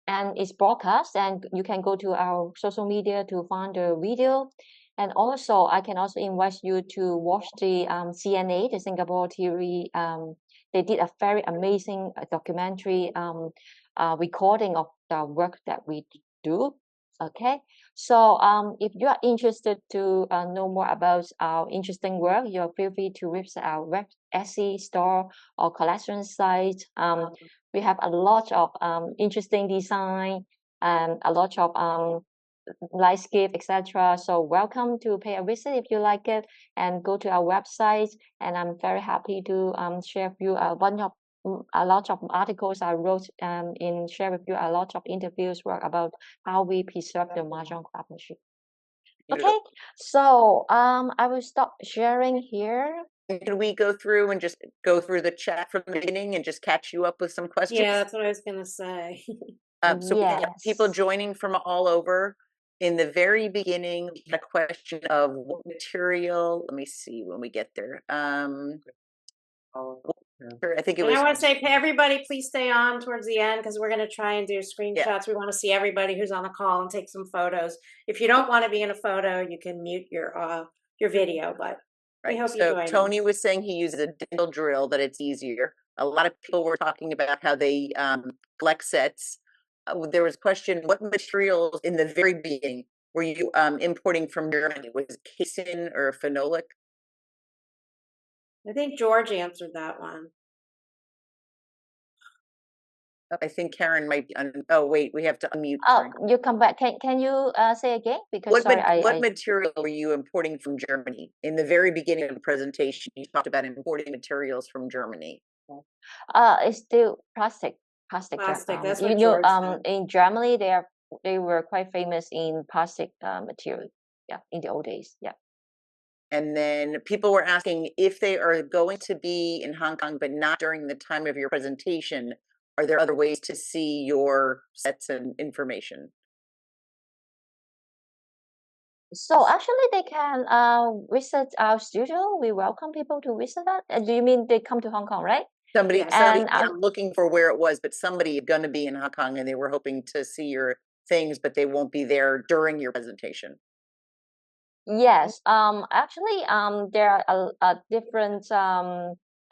and it's broadcast, and you can go to our social media to find the video. And also, I can also invite you to watch the CNA, the Singapore TV. They did a very amazing documentary recording of the work that we do. Okay, so if you are interested to know more about our interesting work, you feel free to visit our web Etsy store or collection site. We have a lot of interesting design and a lot of nice gift, etc. So welcome to pay a visit if you like it, and go to our website. And I'm very happy to share with you a lot of articles I wrote and share with you a lot of interviews work about how we preserve the Mahjong craftsmanship. Okay, so I will stop sharing here. Can we go through and just go through the chat from the beginning and just catch you up with some questions? Yeah, that's what I was gonna say. So we have people Yes. joining from all over. In the very beginning, we had a question of what material. Let me see when we get there. I think it And was. I want to say to everybody, please stay on towards the end because we're going to try and do screenshots. We want to see everybody who's on the call and take some photos. If you don't want to be in a photo, you can mute your video. But we hope you join. Tony was saying he uses a dental drill, that it's easier. A lot of people were talking about how they collect sets. There was a question, what materials in the very beginning were you importing from Germany? Was it casein or phenolic? I think George answered that one. I think Karen might be oh wait, we have to unmute. Oh, you come back. Can you say again? Because what material were you importing from Germany? In the very beginning of the presentation, you talked about importing materials from Germany. It's still plastic. That's what George said. In Germany, they were quite famous in plastic material. Yeah, in the old days. Yeah. And then people were asking if they are going to be in Hong Kong, but not during the time of your presentation. Are there other ways to see your sets and information? So actually, they can visit our studio. We welcome people to visit that. Do you mean they come to Hong Kong, right? Somebody I'm looking for where it was, but somebody is going to be in Hong Kong and they were hoping to see your things, but they won't be there during your presentation. Yes. Actually, there are a different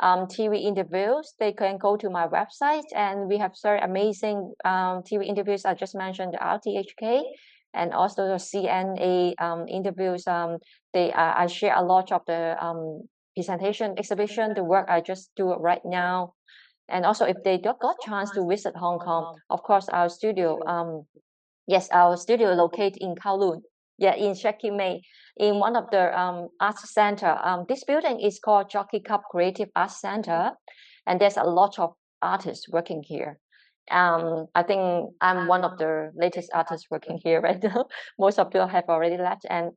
TV interviews. They can go to my website, and we have very amazing TV interviews. I just mentioned the RTHK and also the CNA interviews. I share a lot of the presentation, exhibition, the work I just do right now. And also, if they got chance to visit Hong Kong, of course, our studio. Our studio located in Kowloon. Yeah, in Sheki Mei, in one of the arts center. This building is called Jockey Cup Creative Arts Center, and there's a lot of artists working here. I think I'm one of the latest artists working here right now. Most of you have already left, and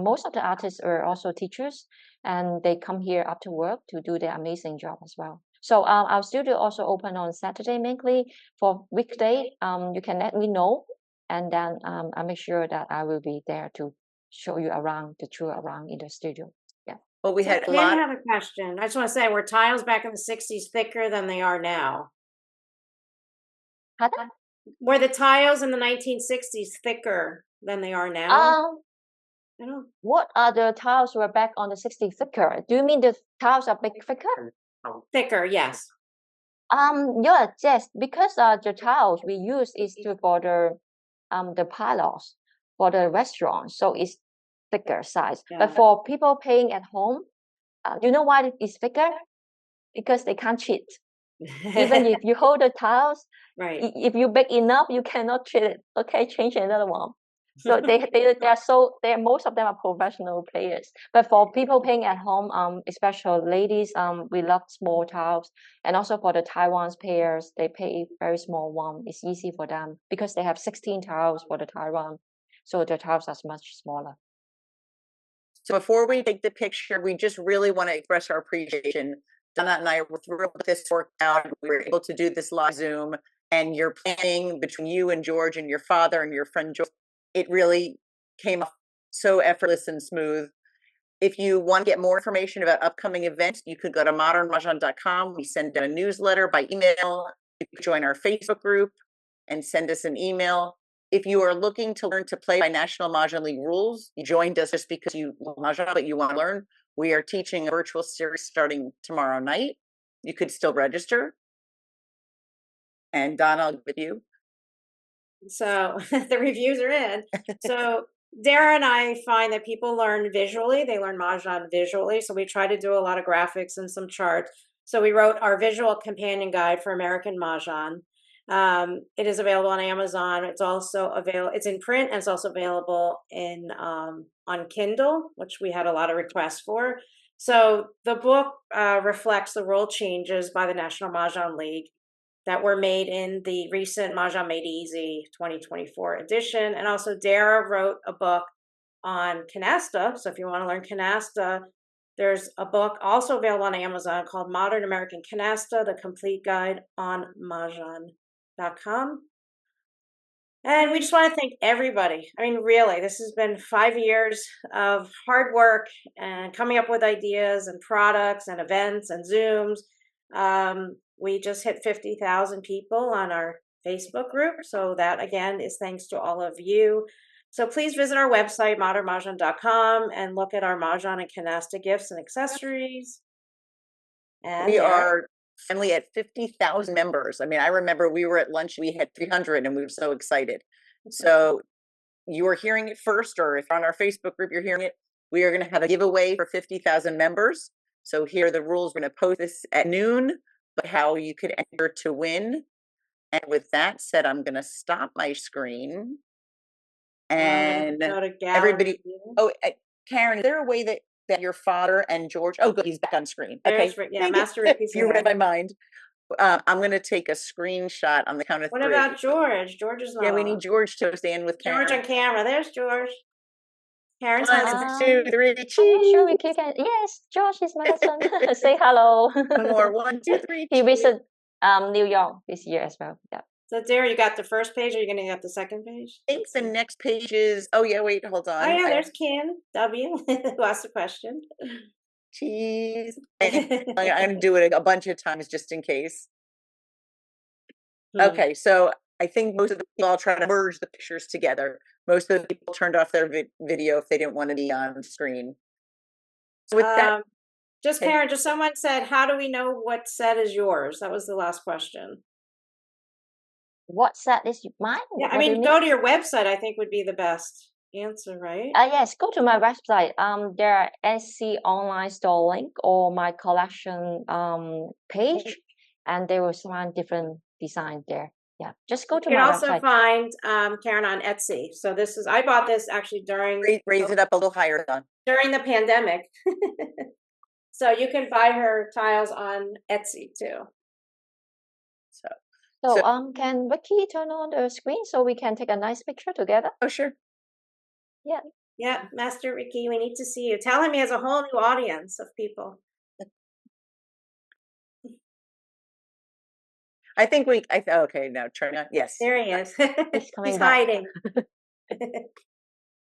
most of the artists are also teachers, and they come here after work to do their amazing job as well. So our studio also open on Saturday mainly. For weekday, you can let me know, and then I'll make sure that I will be there to show you around the tour around in the studio. Yeah. Well, we So had a Ken lot. had a question. I just want to say, were tiles back in the 60s thicker than they are now? Pardon? Were the tiles in the 1960s thicker than they are now? I don't. What are the tiles were back on the 60s thicker? Do you mean the tiles are big thicker? Thicker, yes. Yeah, yes, because the tiles we use is for the pylons for the restaurant, so it's thicker size. But Yeah. for people paying at home, you know why it is thicker? Because they can't cheat. Even if you hold the tiles, Right. if you big enough, you cannot cheat it. Okay, change another one. So they're most of them are professional players. But for people playing at home, especially ladies, we love small tiles. And also for the Taiwan's players, they play very small one. It's easy for them because they have 16 tiles for the Taiwan. So the tiles are much smaller. So before we take the picture, we just really want to express our appreciation. Donna and I were thrilled with this worked out. We were able to do this live Zoom, and your planning between you and George and your father and your friend George, it really came off so effortless and smooth. If you want to get more information about upcoming events, you could go to modernmahjong.com. We send out a newsletter by email. You could join our Facebook group and send us an email. If you are looking to learn to play by National Mahjong League rules, you joined us just because you love Mahjong, but you want to learn. We are teaching a virtual series starting tomorrow night. You could still register. And Don, I'll give you. So the reviews are in. So Dara and I find that people learn visually. They learn Mahjong visually. So we try to do a lot of graphics and some charts. So we wrote our visual companion guide for American Mahjong. It is available on Amazon. It's also available. It's in print and it's also available in on Kindle, which we had a lot of requests for. So the book reflects the rule changes by the National Mahjong League that were made in the recent Mahjong Made Easy 2024 edition. And also Dara wrote a book on canasta. So if you want to learn canasta, there's a book also available on Amazon called Modern American Canasta, the complete guide on mahjong.com. And we just want to thank everybody. I mean, really, this has been 5 years of hard work and coming up with ideas and products and events and Zooms. We just hit 50,000 people on our Facebook group. So that, again, is thanks to all of you. So please visit our website, modernmahjong.com, and look at our Mahjong and Canasta gifts and accessories. And we are finally at 50,000 members. I mean, I remember we were at lunch, we had 300 and we were so excited. So you are hearing it first, or if you're on our Facebook group, you're hearing it. We are going to have a giveaway for 50,000 members. So here are the rules. We're going to post this at noon, but how you could enter to win. And with that said, I'm going to stop my screen. And everybody, Karen, is there a way that your father and George, oh, good, he's back on screen. Okay, yeah, Master Ricky's you read my mind. I'm going to take a screenshot on the count of 3. What about George? George is not Yeah, we need George to stand with Karen. George on camera. There's George. Karen's 1, 2, 3, cheese. Sure, we can. Yes, George is my husband. Say hello. One more. 1, 2, 3. He visited New York this year as well. Yeah. So, Dara, you got the first page, or are you going to get the second page? I think the next page is. Oh yeah, wait, hold on. Oh yeah, there's Ken W who asked the question. Cheese. I'm going to do it a bunch of times just in case. Okay, so I think most of the people, I'll try to merge the pictures together. Most of the people turned off their video if they didn't want to be on screen. So with that, just Karen, just someone said, how do we know what set is yours? That was the last question. What set is mine? Yeah, I mean, go to your website, I think would be the best answer, right? Yes, go to my website. There are Etsy online store link or my collection page, and there was one different design there. Yeah, just go to my website. You can also find Karen on Etsy. So this is, I bought this actually during raise it up a little higher, Don. During the pandemic. So you can buy her tiles on Etsy too. So, can Ricky turn on the screen so we can take a nice picture together? Oh, sure. Yeah. Yeah, Master Ricky, we need to see you. Tell him he has a whole new audience of people. I think okay, now turn on. Yes. There he is. He's coming He's back. hiding.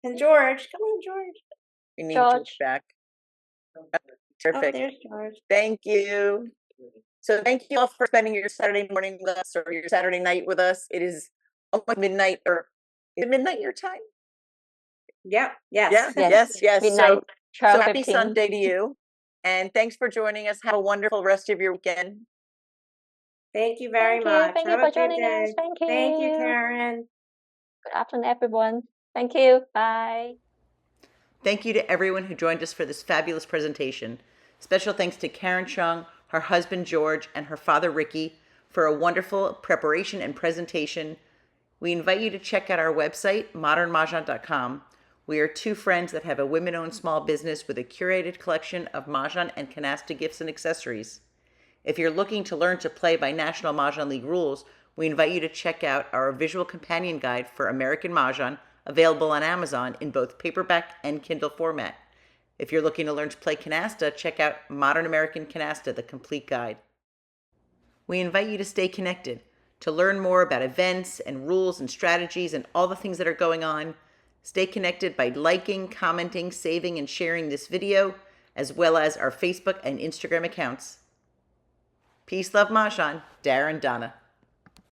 And George, come on, George. We need George. George back. Oh, Terrific. there's George. Thank you. So thank you all for spending your Saturday morning with us or your Saturday night with us. It is almost midnight, or is it midnight your time? Yep. Yes. Yeah. Yes. Yes. Midnight, So happy 12:15. Sunday to you. And thanks for joining us. Have a wonderful rest of your weekend. Thank you very Thank you. much. Thank Have you a for good joining day. us. Thank you. Thank you, Karen. Good afternoon, everyone. Thank you. Bye. Thank you to everyone who joined us for this fabulous presentation. Special thanks to Karen Chung, her husband George, and her father Ricky for a wonderful preparation and presentation. We invite you to check out our website, modernmahjong.com. We are two friends that have a women-owned small business with a curated collection of Mahjong and canasta gifts and accessories. If you're looking to learn to play by National Mahjong League rules, we invite you to check out our visual companion guide for American Mahjong, available on Amazon in both paperback and Kindle format. If you're looking to learn to play canasta, check out Modern American Canasta, the complete guide. We invite you to stay connected, to learn more about events and rules and strategies and all the things that are going on. Stay connected by liking, commenting, saving, and sharing this video, as well as our Facebook and Instagram accounts. Peace, love, Mahjong. Darren, Donna.